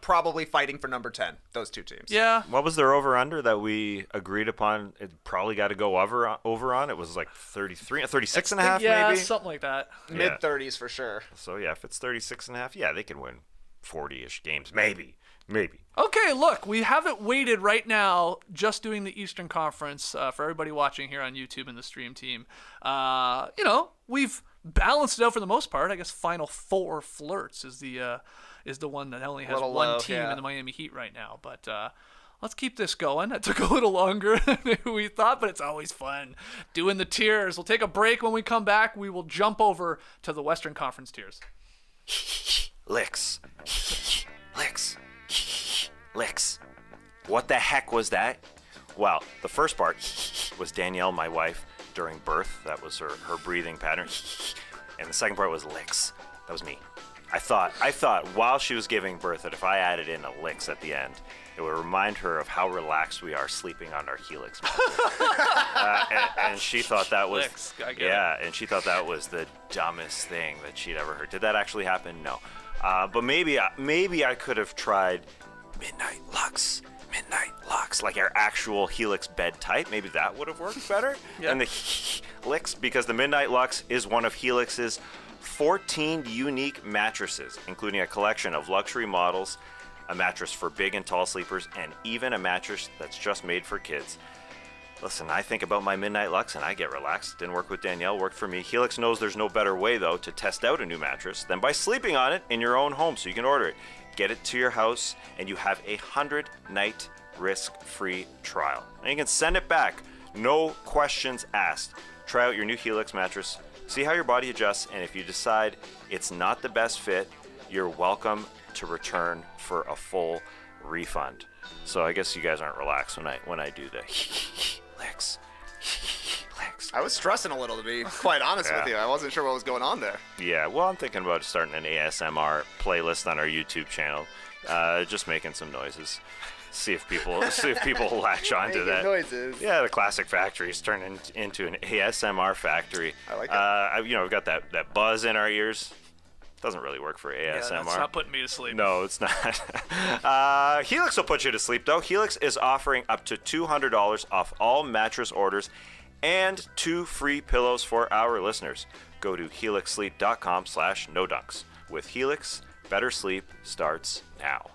Probably fighting for number 10. Those two teams. Yeah. What was their over-under that we agreed upon? It probably got to go over on. It was 36 and a half, Yeah, maybe. something like that. Mid 30s for sure. So yeah, if it's 36 and a half, yeah, they can win 40-ish games, maybe. Okay, look, we have it weighted right now, just doing the Eastern Conference for everybody watching here on YouTube and the stream team. We've balanced it out for the most part. I guess Final Four Flirts is the one that only has Little one low, team yeah. in the Miami Heat right now. But let's keep this going. That took a little longer than we thought, but it's always fun doing the tiers. We'll take a break. When we come back, we will jump over to the Western Conference tiers. Licks. What the heck was that? Well, the first part was Danielle, my wife, during birth. That was her breathing pattern. And the second part was licks. That was me. I thought while she was giving birth that if I added in a licks at the end, it would remind her of how relaxed we are sleeping on our Helix mattress. And she thought that was Licks, I get and she thought that was the dumbest thing that she'd ever heard. Did that actually happen? No. But maybe I could have tried Midnight Lux, like our actual Helix bed type. Maybe that would have worked better than the Helix, because the Midnight Lux is one of Helix's 14 unique mattresses, including a collection of luxury models, a mattress for big and tall sleepers, and even a mattress that's just made for kids. Listen, I think about my Midnight Lux and I get relaxed. Didn't work with Danielle, worked for me. Helix knows there's no better way, though, to test out a new mattress than by sleeping on it in your own home, so you can order it. Get it to your house, and you have a 100-night risk-free trial. And you can send it back, no questions asked. Try out your new Helix mattress, see how your body adjusts, and if you decide it's not the best fit, you're welcome to return for a full refund. So I guess you guys aren't relaxed when I do the Lex. I was stressing a little, to be quite honest with you. I wasn't sure what was going on there. Yeah, well, I'm thinking about starting an ASMR playlist on our YouTube channel, just making some noises. See if people latch onto that. Noises. Yeah, the classic factory's turned into an ASMR factory. I like it. We've got that buzz in our ears. Doesn't really work for ASMR. Yeah, that's not putting me to sleep. No, it's not. Helix will put you to sleep, though. Helix is offering up to $200 off all mattress orders and 2 free pillows for our listeners. Go to helixsleep.com/nodunks. With Helix, better sleep starts now.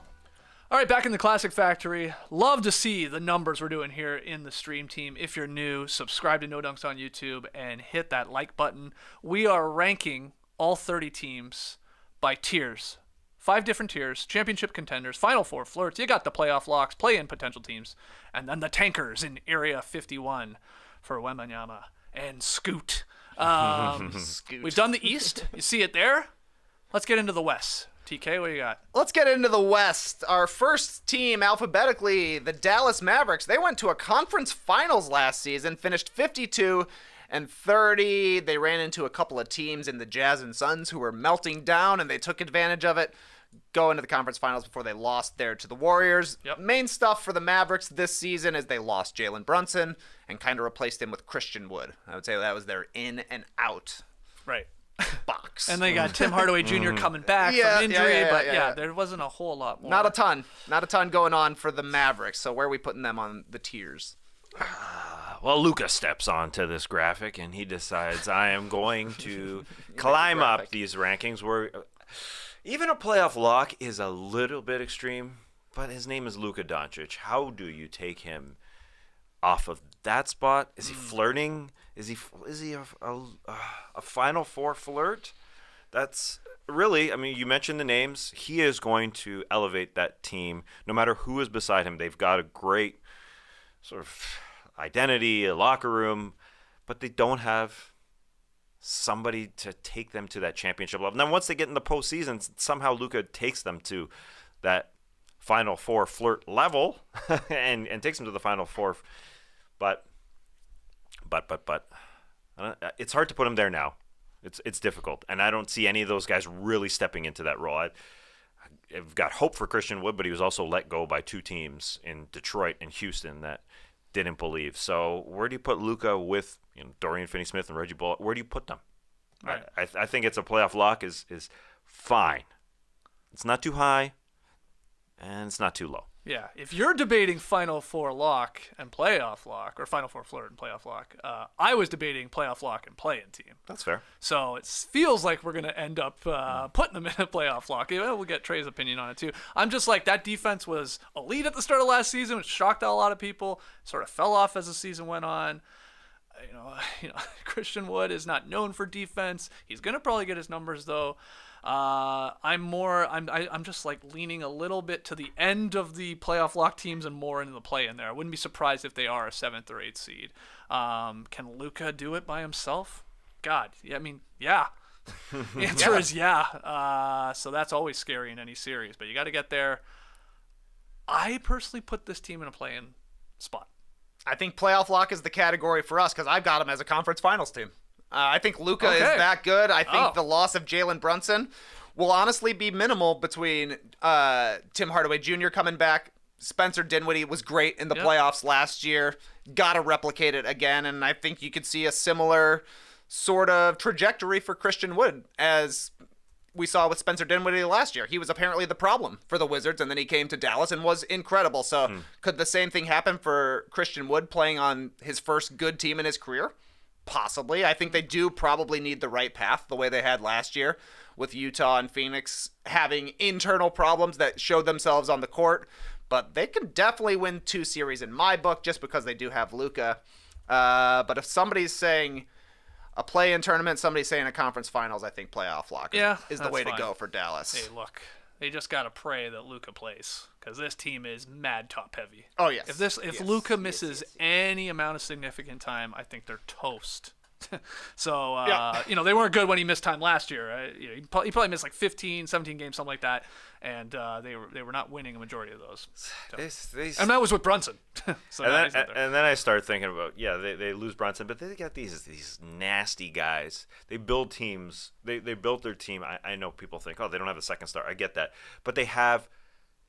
All right, back in the Classic Factory. Love to see the numbers we're doing here in the stream team. If you're new, subscribe to No Dunks on YouTube and hit that like button. We are ranking all 30 teams by tiers. 5 different tiers: championship contenders, Final Four flirts, you got the playoff locks, play-in potential teams, and then the tankers in Area 51 for Wembanyama and Scoot. We've done the East. You see it there. Let's get into the West. TK, what do you got? Let's get into the West. Our first team alphabetically, the Dallas Mavericks. They went to a conference finals last season, finished 52-30. They ran into a couple of teams in the Jazz and Suns who were melting down, and they took advantage of it. Go into the conference finals before they lost there to the Warriors. Yep. Main stuff for the Mavericks this season is they lost Jalen Brunson and kind of replaced him with Christian Wood. I would say that was their in and out Right. box. And they got Tim Hardaway Jr. coming back Yeah, from injury, yeah, but yeah. there wasn't a whole lot more. Not a ton going on for the Mavericks. So where are we putting them on the tiers? Well, Luka steps onto this graphic, and he decides, I am going to climb up these rankings where even a playoff lock is a little bit extreme, but his name is Luka Doncic. How do you take him off of that spot? Is he flirting? Is he a Final Four flirt? That's really, I mean, you mentioned the names. He is going to elevate that team no matter who is beside him. They've got a great sort of identity, a locker room, but they don't have somebody to take them to that championship level. Now, once they get in the postseason, somehow Luka takes them to that Final Four flirt level and takes them to the Final Four. But it's hard to put him there now. It's difficult, and I don't see any of those guys really stepping into that role. I've got hope for Christian Wood, but he was also let go by 2 teams in Detroit and Houston that didn't believe. So where do you put Luka with Dorian Finney-Smith and Reggie Bullock? Where do you put them? Right. I think it's a playoff lock is fine. It's not too high, and it's not too low. Yeah, if you're debating Final Four lock and playoff lock, or Final Four flirt and playoff lock, I was debating playoff lock and play-in team. That's fair. So it feels like we're going to end up putting them in a playoff lock. We'll get Trey's opinion on it too. I'm just like, that defense was elite at the start of last season, which shocked a lot of people. Sort of fell off as the season went on. You know, Christian Wood is not known for defense. He's going to probably get his numbers though. I'm just like leaning a little bit to the end of the playoff lock teams and more into the play in there. I wouldn't be surprised if they are a 7th or 8th seed. Can Luka do it by himself? God, yeah, I mean, yeah. The answer is yeah. So that's always scary in any series, but you got to get there. I personally put this team in a play-in spot. I think playoff lock is the category for us because I've got them as a conference finals team. I think Luka is that good. I think the loss of Jalen Brunson will honestly be minimal between Tim Hardaway Jr. coming back. Spencer Dinwiddie was great in the playoffs last year. Got to replicate it again, and I think you could see a similar sort of trajectory for Christian Wood as we saw with Spencer Dinwiddie last year. He was apparently the problem for the Wizards, and then he came to Dallas and was incredible. So could the same thing happen for Christian Wood playing on his first good team in his career? Possibly. I think they do probably need the right path the way they had last year with Utah and Phoenix having internal problems that showed themselves on the court. But they can definitely win 2 series in my book just because they do have Luka. But if somebody's saying a play-in tournament, somebody's saying a conference finals, I think playoff lock is the way to go for Dallas. Hey, look, they just got to pray that Luka plays because this team is mad top-heavy. Oh, yes. If Luka misses any amount of significant time, I think they're toast. So, they weren't good when he missed time last year. He probably missed like 15, 17 games, something like that, and they were not winning a majority of those. So. And that was with Brunson. So and then I start thinking about, they lose Brunson, but they got these nasty guys. They build teams. They built their team. I know people think, they don't have a second star. I get that. But they have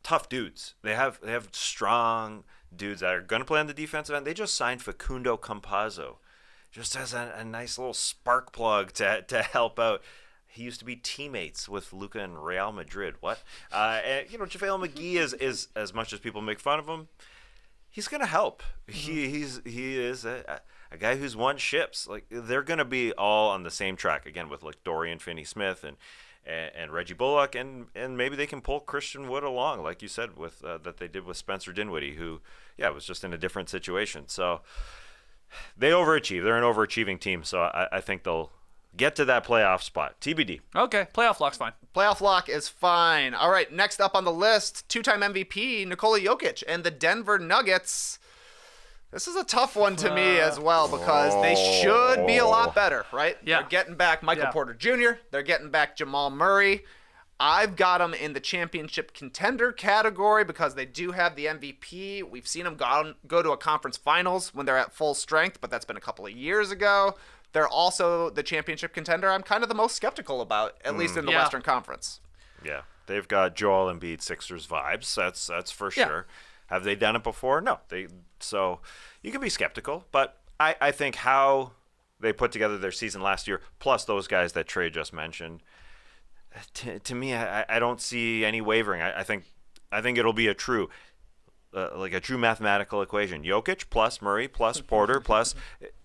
tough dudes. They have strong dudes that are going to play on the defensive end. They just signed Facundo Campazzo, just as a nice little spark plug to help out. He used to be teammates with Luka in Real Madrid. What? And JaVale McGee is as much as people make fun of him, he's going to help. He is a guy who's won ships. Like, they're going to be all on the same track again with like Dorian Finney-Smith and Reggie Bullock, and maybe they can pull Christian Wood along, like you said, with that they did with Spencer Dinwiddie, who was just in a different situation. So they overachieve. They're an overachieving team. So I think they'll get to that playoff spot. TBD. Okay, playoff lock's fine. Playoff lock is fine. All right, next up on the list, two-time MVP Nikola Jokic and the Denver Nuggets. This is a tough one to me as well because they should be a lot better, right? Yeah. They're getting back Michael Porter Jr. They're getting back Jamal Murray. I've got them in the championship contender category because they do have the MVP. We've seen them go to a conference finals when they're at full strength, but that's been a couple of years ago. They're also the championship contender I'm kind of the most skeptical about, at least in the Western Conference. Yeah, they've got Joel Embiid Sixers vibes. That's for sure. Have they done it before? No. So you can be skeptical, but I think how they put together their season last year, plus those guys that Trey just mentioned, to me, I don't see any wavering. I think it'll be a true mathematical equation. Jokic plus Murray plus Porter plus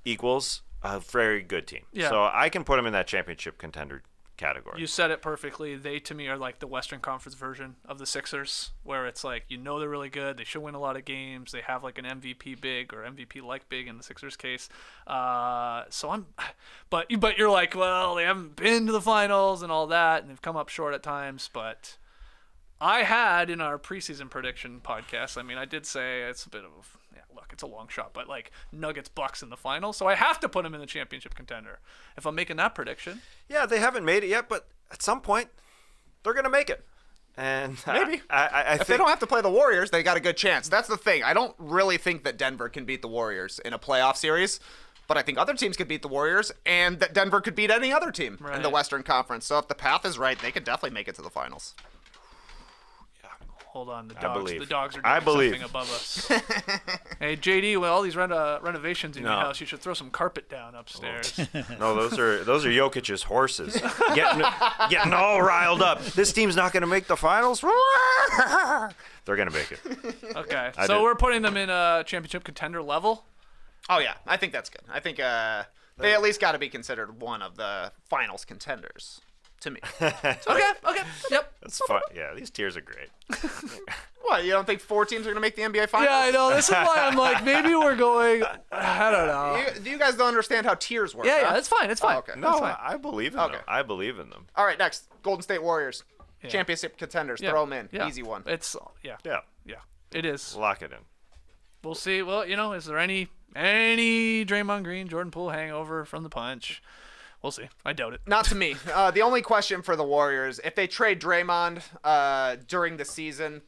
equals a very good team. Yeah. So I can put them in that championship contender category. You said it perfectly. They, to me, are like the Western Conference version of the Sixers, where it's like, they're really good. They should win a lot of games. They have like an MVP big or MVP-like big in the Sixers case. But you're like, well, they haven't been to the finals and all that, and they've come up short at times. But I had in our preseason prediction podcast, I did say it's a bit of it's a long shot, but like Nuggets Bucks in the finals, so I have to put them in the championship contender if I'm making that prediction. Yeah, they haven't made it yet, but at some point they're gonna make it. And maybe I if think they don't have to play the Warriors, they got a good chance. That's the thing. I don't really think that Denver can beat the Warriors in a playoff series, but I think other teams could beat the Warriors, and that Denver could beat any other team in the Western Conference. So if the path is right, they could definitely make it to the finals. Hold on, the dogs are doing something above us. Hey, JD, with all these renovations in your house, you should throw some carpet down upstairs. No, those are Jokic's horses getting all riled up. This team's not going to make the finals. They're going to make it. Okay, so we're putting them in a championship contender level. Oh yeah, I think that's good. I think they at least got to be considered one of the finals contenders. To me. Okay, yep. That's fun. Yeah, these tiers are great. What, you don't think 4 teams are going to make the NBA Finals? Yeah, I know. This is why I'm like, maybe we're going, I don't know. You guys don't understand how tiers work, Yeah, it's fine. It's fine. Oh, okay. No, I believe in them. I believe in them. All right, next. Golden State Warriors. Championship contenders. Yeah. Throw them in. Yeah. Easy one. It's, Yeah. it is. Lock it in. We'll see. Well, is there any Draymond Green, Jordan Poole hangover from the punch? We'll see. I doubt it. Not to me. The only question for the Warriors, if they trade Draymond during the season,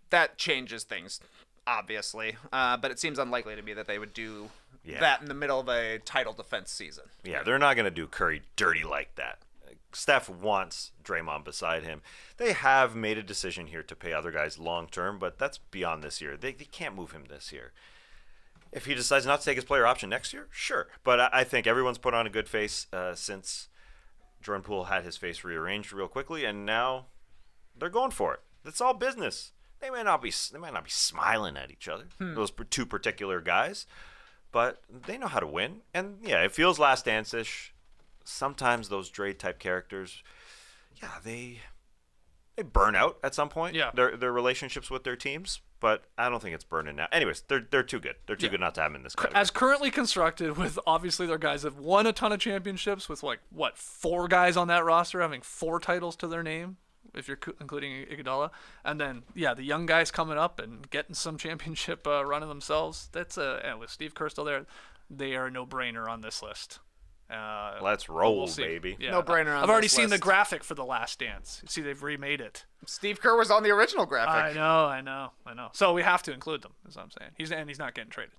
that changes things, obviously. But it seems unlikely to me that they would do that in the middle of a title defense season. Yeah, they're not going to do Curry dirty like that. Steph wants Draymond beside him. They have made a decision here to pay other guys long term, but that's beyond this year. They can't move him this year. If he decides not to take his player option next year, sure. But I think everyone's put on a good face since Jordan Poole had his face rearranged real quickly, and now they're going for it. It's all business. They might not be smiling at each other, those two particular guys, but they know how to win. And yeah, it feels Last Dance-ish. Sometimes those Dre-type characters, they burn out at some point. Yeah. Their relationships with their teams. But I don't think it's burning now. Anyways, they're too good. They're too good not to have them in this category. As currently constructed, with obviously their guys have won a ton of championships with 4 guys on that roster having 4 titles to their name, if you're including Iguodala, and then the young guys coming up and getting some championship running themselves. That's and with Steve Kerr still there, they are a no-brainer on this list. Let's roll, we'll baby. Yeah. No brainer on I've already this seen the list. graphic for The Last Dance. See, they've remade it. Steve Kerr was on the original graphic. I know. So we have to include them, is what I'm saying. He's not getting traded.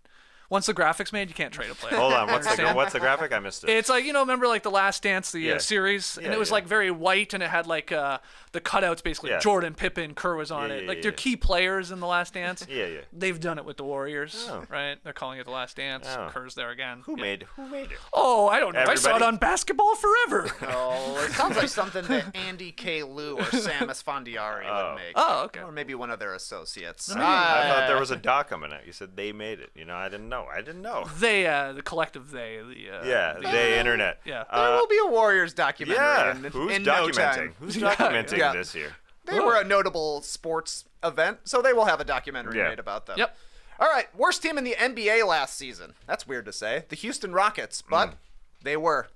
Once the graphics made, you can't trade a player. Hold on, Understand? what's the graphic? I missed it. It's like, remember like The Last Dance, the series, and it was like very white, and it had like the cutouts basically. Yeah. Jordan, Pippen, Kerr was on it. Like they're key players in The Last Dance. Yeah. They've done it with the Warriors, right? They're calling it The Last Dance. Oh. Kerr's there again. Who made it? Oh, I don't know. I saw it Everybody? on Basketball Forever. Oh, it sounds like something that Andy K. Liu or Sam Esfandiari would make. Oh, okay. Or maybe one of their associates. I thought there was a doc coming out. You said they made it. I didn't know. They, the collective they, They internet. Yeah. There will be a Warriors documentary Who's in no documenting? time. Who's documenting Yeah. this year? They were a notable sports event, so they will have a documentary Yeah. made about them. Yep. All right, worst team in the NBA last season. That's weird to say. The Houston Rockets, but they were.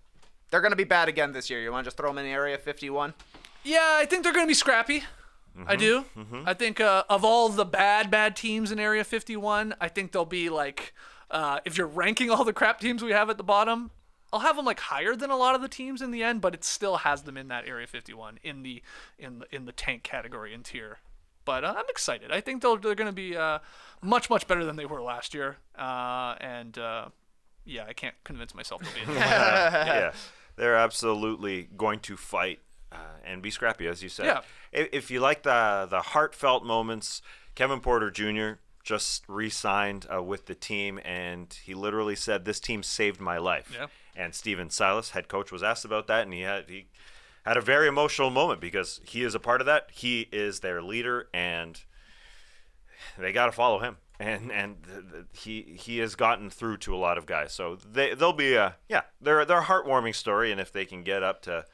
They're going to be bad again this year. You want to just throw them in the Area 51? Yeah, I think they're going to be scrappy. I do. I think of all the bad teams in Area 51, I think they'll be like, if you're ranking all the crap teams we have at the bottom, I'll have them like higher than a lot of the teams in the end, but it still has them in that Area 51 in the tank category and tier. But I'm excited. I think they're going to be much better than they were last year. I can't convince myself they'll be in the Yeah. They're absolutely going to fight and be scrappy, as you said. Yeah. If you like the heartfelt moments, Kevin Porter Jr. just re-signed with the team, and he literally said, "This team saved my life." Yeah. And Steven Silas, head coach, was asked about that, and he had a very emotional moment because he is a part of that. He is their leader, and they got to follow him. And he has gotten through to a lot of guys, so they'll be they're a heartwarming story, and if they can get up to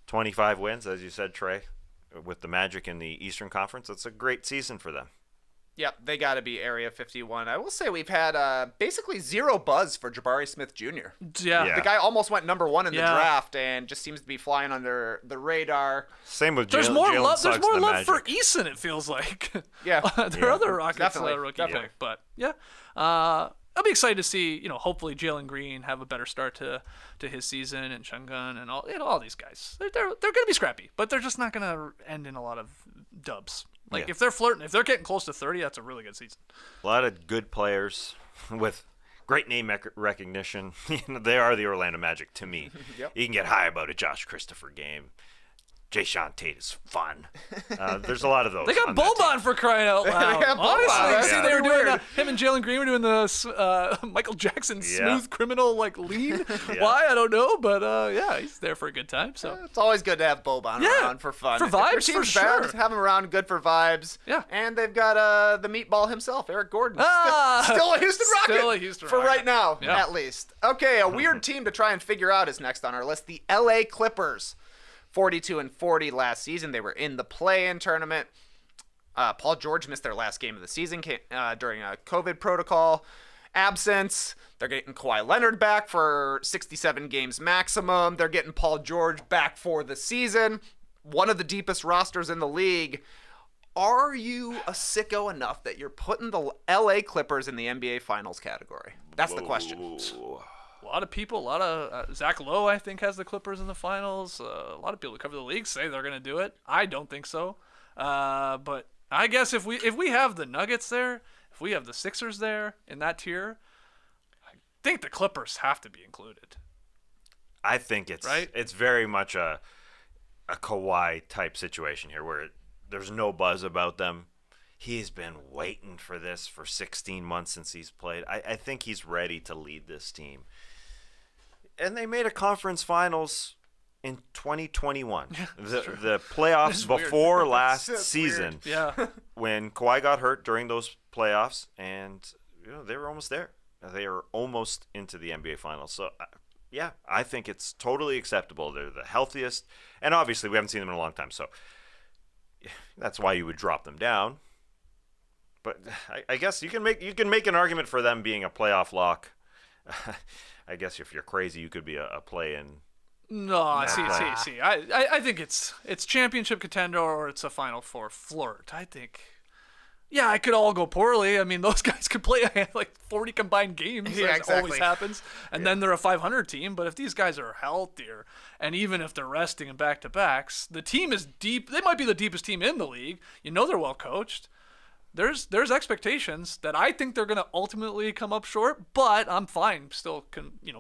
25 wins, as you said, Trey, with the Magic in the Eastern Conference, it's a great season for them. Yep, they got to be Area 51. I will say we've had basically zero buzz for Jabari Smith Jr. Yeah. The guy almost went number 1 in the Yeah. draft and just seems to be flying under the radar. Same with There's Jalen more love. Suggs, There's more the love for Magic. Eason. It feels like. Yeah. Their other Rockets Definitely. rookie Definitely. pick, but yeah. I'll be excited to see, hopefully Jalen Green have a better start to his season, and Şengün and all these guys. They're going to be scrappy, but they're just not going to end in a lot of dubs. Like if they're flirting, if they're getting close to 30, that's a really good season. A lot of good players with great name recognition. They are the Orlando Magic to me. Yep. You can get high about a Josh Christopher game. Jay Sean Tate is fun. There's a lot of those. They got on that team. Boban for crying out loud. They got Boban. Honestly, That's see, pretty they were doing weird. him and Jalen Green were doing the Michael Jackson smooth criminal lean. Why I don't know, but he's there for a good time. So It's always good to have Boban around for fun. for If your vibes, team's for bad, sure. have him around good for vibes. Yeah. And they've got the meatball himself, Eric Gordon. Still a Houston Rocket. Still a Houston for Rocket. right now, Yeah. at least. Okay, a weird team to try and figure out is next on our list. The LA Clippers. 42-40 last season. They were in the play-in tournament. Paul George missed their last game of the season during a COVID protocol absence. They're getting Kawhi Leonard back for 67 games maximum. They're getting Paul George back for the season. One of the deepest rosters in the league. Are you a sicko enough that you're putting the LA Clippers in the NBA Finals category? That's the question. a lot of people, a lot of Zach Lowe, I think, has the Clippers in the finals. A lot of people who cover the league say they're going to do it. I don't think so. But I guess if we have the Nuggets there, if we have the Sixers there in that tier, I think the Clippers have to be included. I think it's very much a Kawhi type situation here where there's no buzz about them. He's been waiting for this for 16 months since he's played. I think he's ready to lead this team. And they made a conference finals in 2021. The playoffs before last season. Yeah. When Kawhi got hurt during those playoffs, and they were almost there. They are almost into the NBA finals. So, yeah, I think it's totally acceptable. They're the healthiest. And obviously, we haven't seen them in a long time. So, that's why you would drop them down. But I guess you can make an argument for them being a playoff lock. I guess if you're crazy, you could be a play-in. No, see. I think it's championship contender or it's a Final Four flirt. I think, yeah, it could all go poorly. I mean, those guys could play like 40 combined games. Yeah, as exactly. always happens. And then they're a 500 team. But if these guys are healthier, and even if they're resting in back-to-backs, the team is deep. They might be the deepest team in the league. They're well coached. there's expectations that I think they're going to ultimately come up short, but I'm fine still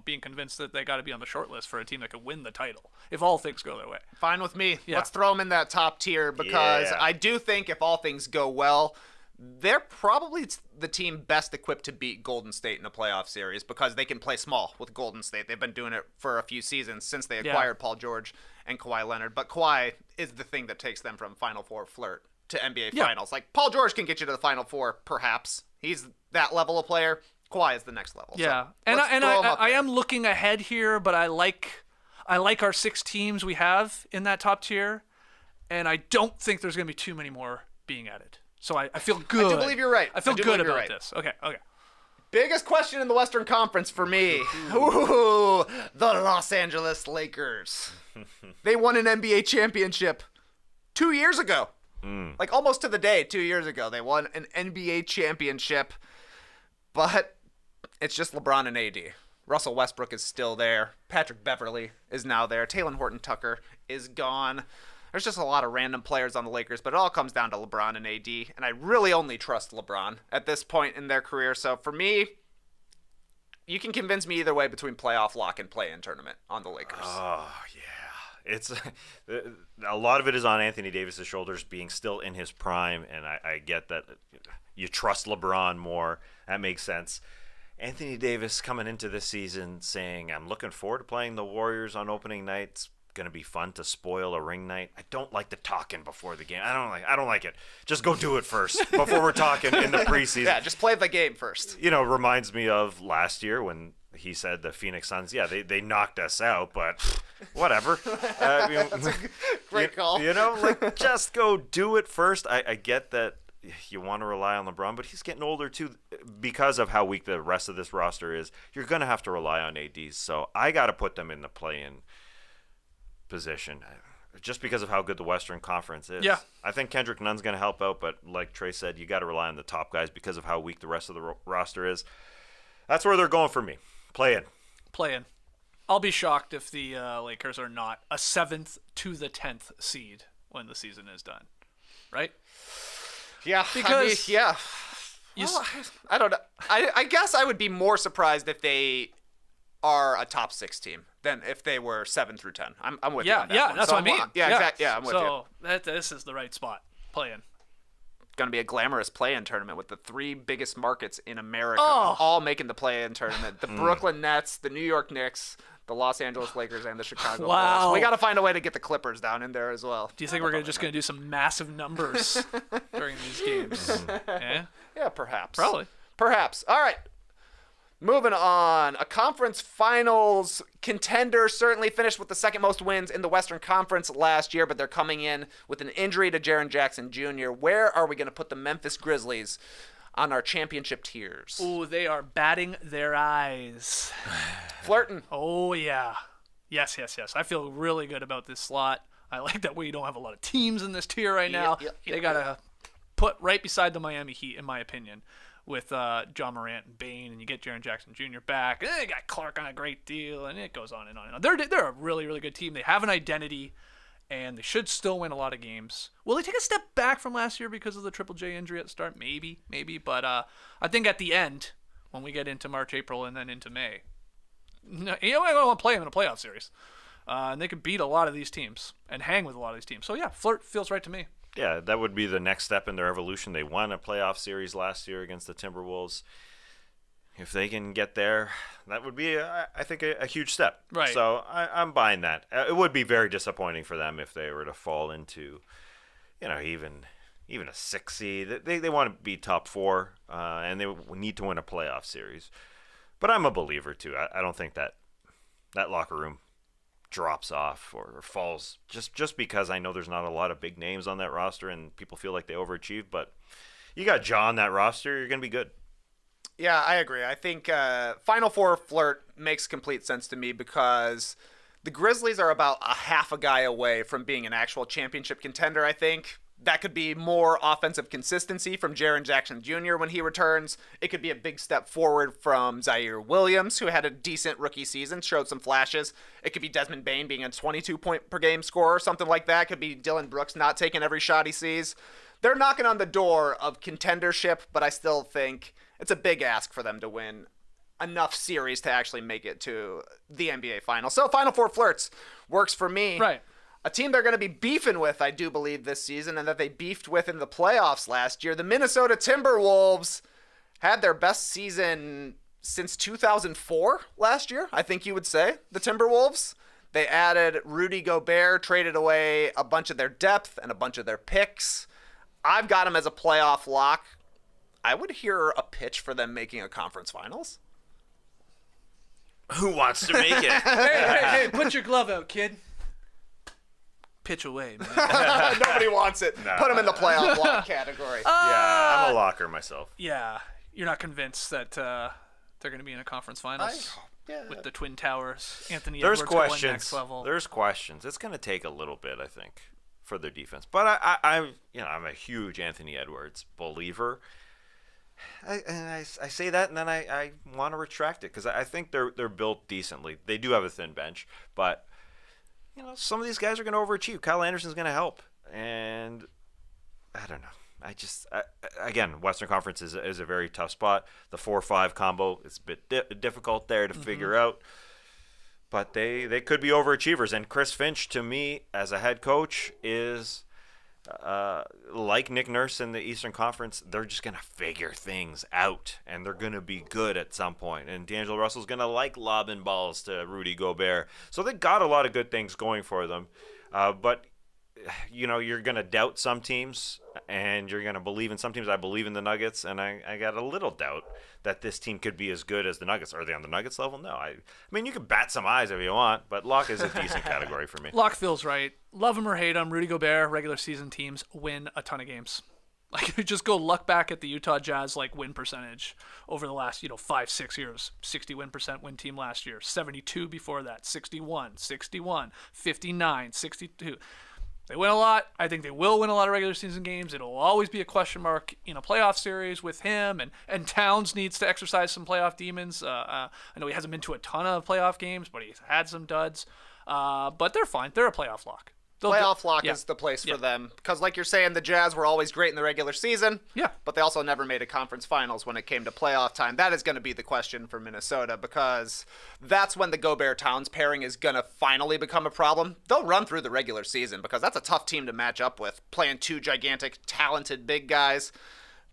being convinced that they got to be on the short list for a team that could win the title if all things go their way. Fine with me. Yeah. Let's throw them in that top tier because I do think if all things go well, they're probably the team best equipped to beat Golden State in a playoff series because they can play small with Golden State. They've been doing it for a few seasons since they acquired Paul George and Kawhi Leonard. But Kawhi is the thing that takes them from Final Four flirt to NBA Finals. Like, Paul George can get you to the Final Four, perhaps. He's that level of player. Kawhi is the next level. Yeah, So and let's throw 'em up I there. am looking ahead here, but I like our 6 teams we have in that top tier, and I don't think there's going to be too many more being added. So I feel good. I do believe you're right. I feel I do good believe you're about right. this. Okay. Biggest question in the Western Conference for me. Ooh, the Los Angeles Lakers. They won an NBA championship 2 years ago. Like almost to the day 2 years ago. They won an NBA championship. But it's just LeBron and AD. Russell Westbrook is still there. Patrick Beverley is now there. Talen Horton-Tucker is gone. There's just a lot of random players on the Lakers, but it all comes down to LeBron and AD, and I really only trust LeBron at this point in their career. So for me, you can convince me either way between playoff lock and play-in tournament on the Lakers. Oh, yeah. It's a lot of it is on Anthony Davis's shoulders being still in his prime, and I get that you trust LeBron more. That makes sense. Anthony Davis coming into this season saying, I'm looking forward to playing the Warriors on opening night. It's going to be fun to spoil a ring night. I don't like the talking before the game. I don't like it. Just go do it first before we're talking in the preseason. Yeah, just play the game first. Reminds me of last year when he said the Phoenix Suns, they knocked us out, but whatever. That's a great call. Just go do it first. I get that you want to rely on LeBron, but he's getting older too because of how weak the rest of this roster is. You're going to have to rely on ADs, so I got to put them in the play-in position just because of how good the Western Conference is. Yeah. I think Kendrick Nunn's going to help out, but like Trey said, you got to rely on the top guys because of how weak the rest of the roster is. That's where they're going for me. Play in. I'll be shocked if the Lakers are not a 7th to the 10th seed when the season is done. Right? Yeah, Because I don't know. I guess I would be more surprised if they are a top 6 team than if they were 7 through 10. I'm with you on that one. That's So what I mean. Yeah, exactly. Yeah, I'm with you. So this is the right spot. Play in. Going to be a glamorous play-in tournament with the 3 biggest markets in America Oh. all making the play-in tournament. The Brooklyn Nets, the New York Knicks, the Los Angeles Lakers, and the Chicago Wow. Bulls. We got to find a way to get the Clippers down in there as well. Do you think we're just going to do some massive numbers during these games? Yeah? Yeah, perhaps. Probably. Perhaps. All right. Moving on. A conference finals contender certainly finished with the second most wins in the Western Conference last year, but they're coming in with an injury to Jaren Jackson Jr. Where are we going to put the Memphis Grizzlies on our championship tiers? Ooh, they are batting their eyes. Flirting. Oh, yeah. Yes. I feel really good about this slot. I like that we don't have a lot of teams in this tier right now. They got to put right beside the Miami Heat, in my opinion, with John Morant and Bane, and you get Jaren Jackson Jr. back, and then they got Clark on a great deal, and it goes on and on and on. They're a really, really good team. They have an identity, and they should still win a lot of games. Will they take a step back from last year because of the Triple J injury at the start? Maybe. But I think at the end, when we get into March, April, and then into May, I want to play them in a playoff series. And they could beat a lot of these teams and hang with a lot of these teams. So, yeah, flirt feels right to me. Yeah, that would be the next step in their evolution. They won a playoff series last year against the Timberwolves. If they can get there, that would be, I think, a huge step. Right. So I'm buying that. It would be very disappointing for them if they were to fall into, even a 6 seed. They want to be top 4, and they need to win a playoff series. But I'm a believer, too. I don't think that locker room drops off or falls just because I know there's not a lot of big names on that roster and people feel like they overachieved, but you got Ja on that roster, you're going to be good. Yeah, I agree. I think Final Four flirt makes complete sense to me because the Grizzlies are about a half a guy away from being an actual championship contender, I think. That could be more offensive consistency from Jaren Jackson Jr. when he returns. It could be a big step forward from Zaire Williams, who had a decent rookie season, showed some flashes. It could be Desmond Bane being a 22-point-per-game scorer, something like that. It could be Dylan Brooks not taking every shot he sees. They're knocking on the door of contendership, but I still think it's a big ask for them to win enough series to actually make it to the NBA Finals. So Final Four flirts works for me. Right. A team they're going to be beefing with, I do believe, this season, and that they beefed with in the playoffs last year. The Minnesota Timberwolves had their best season since 2004 last year, I think you would say, the Timberwolves. They added Rudy Gobert, traded away a bunch of their depth and a bunch of their picks. I've got them as a playoff lock. I would hear a pitch for them making a conference finals. Who wants to make it? Hey, put your glove out, kid. Pitch away, man. Nobody wants it. No. Put them in the playoff lock category. Yeah, I'm a locker myself. Yeah, you're not convinced that they're going to be in a conference finals with the Twin Towers. Anthony There's Edwards going questions. next level. There's questions. It's going to take a little bit, I think, for their defense. But I'm a huge Anthony Edwards believer. I say that, and then I want to retract it because I think they're built decently. They do have a thin bench, but some of these guys are going to overachieve. Kyle Anderson's going to help, and I don't know. Again, Western Conference is a very tough spot. The 4-5 combo is a bit difficult there to figure out, but they could be overachievers. And Chris Finch, to me, as a head coach, is like Nick Nurse in the Eastern Conference. They're just going to figure things out, and they're going to be good at some point. And D'Angelo Russell's going to like lobbing balls to Rudy Gobert. So they got a lot of good things going for them. But you're going to doubt some teams, and you're going to believe in some teams. I believe in the Nuggets, and I got a little doubt that this team could be as good as the Nuggets. Are they on the Nuggets level? No. I mean, you can bat some eyes if you want, but Locke is a decent category for me. Locke feels right. Love him or hate him, Rudy Gobert, regular season teams win a ton of games. Like, you just go look back at the Utah Jazz win percentage over the last 5-6 years. 60% win team last year, 72 before that, 61, 59, 62. They win a lot. I think they will win a lot of regular season games. It'll always be a question mark in a playoff series with him. And Towns needs to exercise some playoff demons. I know he hasn't been to a ton of playoff games, but he's had some duds. But they're fine. They're a playoff lock. Playoff lock is the place for them. Because like you're saying, the Jazz were always great in the regular season. Yeah. But they also never made a conference finals when it came to playoff time. That is going to be the question for Minnesota, because that's when the Gobert-Towns pairing is going to finally become a problem. They'll run through the regular season because that's a tough team to match up with, playing two gigantic, talented big guys.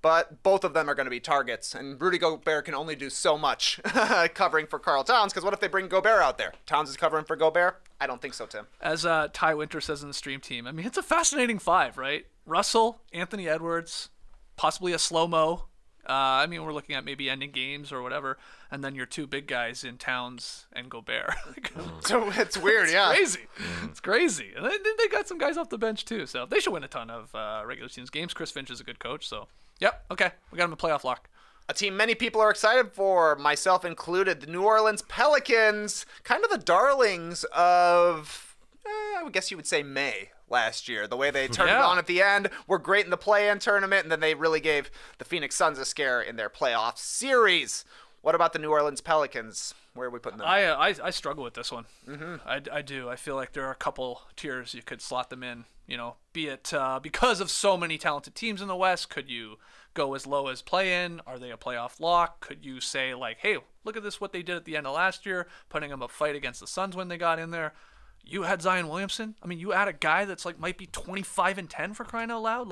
But both of them are going to be targets, and Rudy Gobert can only do so much covering for Karl Towns, because what if they bring Gobert out there? Towns is covering for Gobert? I don't think so, Tim. As Ty Winter says in the stream team, I mean, it's a fascinating five, right? Russell, Anthony Edwards, possibly a slow-mo. I mean, we're looking at maybe ending games or whatever, and then your two big guys in Towns and Gobert. So it's weird, yeah. Crazy. It's crazy. And they got some guys off the bench, too, so they should win a ton of regular season games. Chris Finch is a good coach, so... Yep, okay. We got him a playoff lock. A team many people are excited for, myself included, the New Orleans Pelicans, kind of the darlings of, I would guess you would say May last year. The way they turned it on at the end, were great in the play-in tournament, and then they really gave the Phoenix Suns a scare in their playoff series. What about the New Orleans Pelicans? Where are we putting them? I struggle with this one. Mm-hmm. I do. I feel like there are a couple tiers you could slot them in. Be it because of so many talented teams in the West, could you go as low as play-in? Are they a playoff lock? Could you say, hey, look at this, what they did at the end of last year, putting them a fight against the Suns when they got in there. You had Zion Williamson. I mean, you add a guy that's might be 25-10 for crying out loud.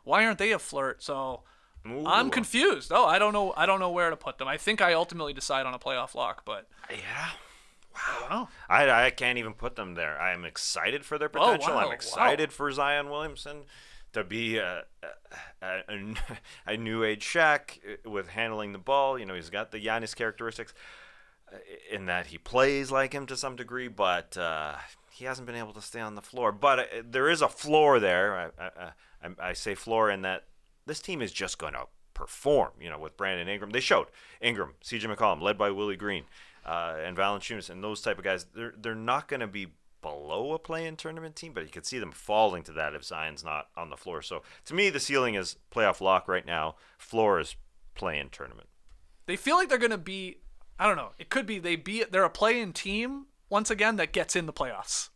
Why aren't they a flirt? So ooh. I'm confused. Oh, I don't know where to put them. I think I ultimately decide on a playoff lock, but yeah. Wow. I don't know. I can't even put them there. I am excited for their potential. Oh, wow. I'm excited for Zion Williamson to be a new age Shaq with handling the ball. He's got the Giannis characteristics in that he plays like him to some degree, but he hasn't been able to stay on the floor. But there is a floor there. I say floor in that this team is just going to perform, with Brandon Ingram. They showed Ingram, CJ McCollum, led by Willie Green, and Valanciunas, and those type of guys. They're not going to be below a play-in tournament team, but you could see them falling to that if Zion's not on the floor. So to me, the ceiling is playoff lock right now. Floor is play-in tournament. They feel like they're going to be, I don't know, it could be they're a play-in team once again that gets in the playoffs.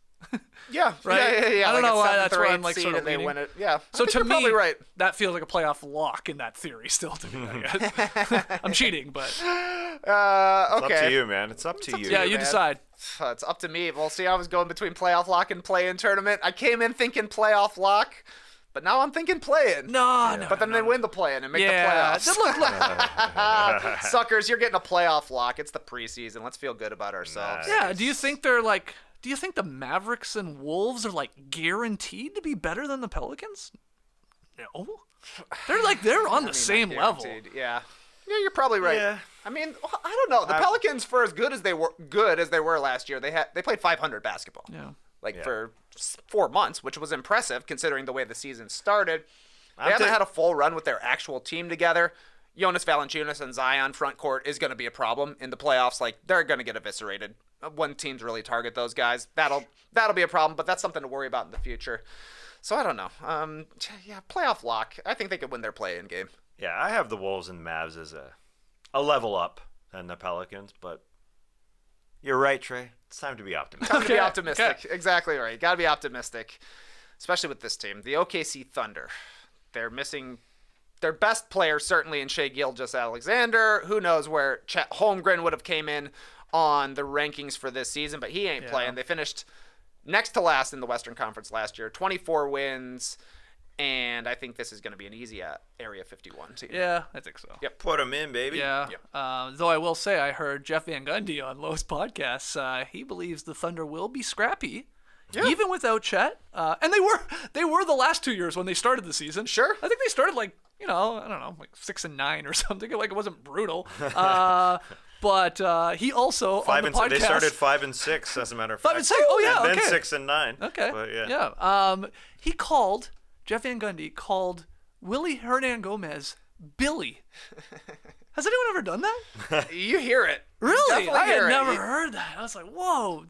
Yeah, Right? yeah. I don't like know a why seventh that's or where eighth I'm, like, seed sort of and they leaning. win it. Yeah. So I think to you're me, probably right. that feels like a playoff lock in that theory still to me, I guess. I'm cheating, but It's Okay. up to you, man. It's up to you. yeah, you man. decide. It's up to me. Well, see, I was going between playoff lock and play-in tournament. I came in thinking playoff lock, but now I'm thinking play-in. No. But then they win the play-in and make Yeah. the playoffs. Look, Suckers, you're getting a playoff lock. It's the preseason. Let's feel good about ourselves. yeah, do you think the Mavericks and Wolves are like guaranteed to be better than the Pelicans? No. They're on the same Not level. guaranteed. Yeah. Yeah, you're probably right. Yeah. I mean, I don't know. The Pelicans, for as good as they were last year, they played 500 basketball. Yeah. For 4 months, which was impressive considering the way the season started. They I'm haven't ta- had a full run with their actual team together. Jonas Valanciunas and Zion front court is going to be a problem in the playoffs. Like, they're going to get eviscerated when teams really target those guys. That'll be a problem, but that's something to worry about in the future. So I don't know. Yeah, playoff lock. I think they could win their play-in game. Yeah, I have the Wolves and Mavs as a level up than the Pelicans, but you're right, Trey. It's time to be optimistic. Time to be Okay, optimistic. okay. Exactly right. Got to be optimistic, especially with this team. The OKC Thunder. They're missing their best player, certainly in Shai Gilgeous-Alexander. Who knows where Chet Holmgren would have came in on the rankings for this season, but he ain't playing. They finished next to last in the Western Conference last year, 24 wins, and I think this is going to be an easy Area 51 team. Yeah, I think so. Yep. Put them in, baby. Yeah. Though I will say, I heard Jeff Van Gundy on Lowe's podcast. He believes the Thunder will be scrappy, even without Chet. And they were the last 2 years when they started the season. Sure. I think they started like 6-9 or something. Like, it wasn't brutal. But he also on the podcast. They started 5 and 6, as a matter of fact. 5 and 6. Oh yeah, and okay. then 6 and 9. Okay. But yeah. Jeff Van Gundy called Willie Hernan Gomez Billy. Has anyone ever done that? You hear it. You Really? definitely I had hear it. never heard that. I was like, whoa.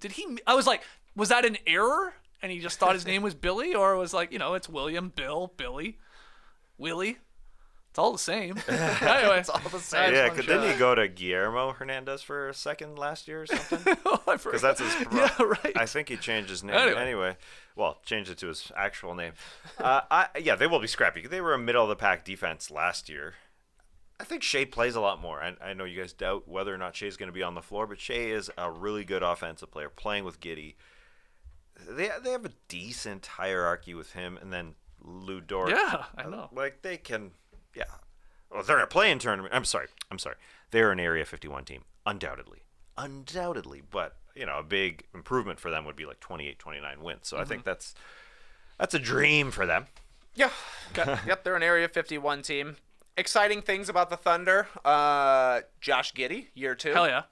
I was like, was that an error? And he just thought his name was Billy? Or was like, it's William, Bill, Billy, Willie. It's all the same. Anyway. It's all the same. Yeah, didn't he go to Guillermo Hernandez for a second last year or something? Oh, I forgot. Because that's his. Yeah, right. I think he changed his name Anyway. Well, changed it to his actual name. They will be scrappy. They were a middle of the pack defense last year. I think Shai plays a lot more. I know you guys doubt whether or not Shai's going to be on the floor, but Shai is a really good offensive player playing with Giddey. They have a decent hierarchy with him, and then Lou Dort. Yeah, I know. Like, they can. Yeah. Well, they're in a play-in tournament. I'm sorry. They're an Area 51 team, undoubtedly. But, a big improvement for them would be like 28, 29 wins. So I think that's a dream for them. Yeah. Yep, they're an Area 51 team. Exciting things about the Thunder. Josh Giddey, year 2. Hell yeah.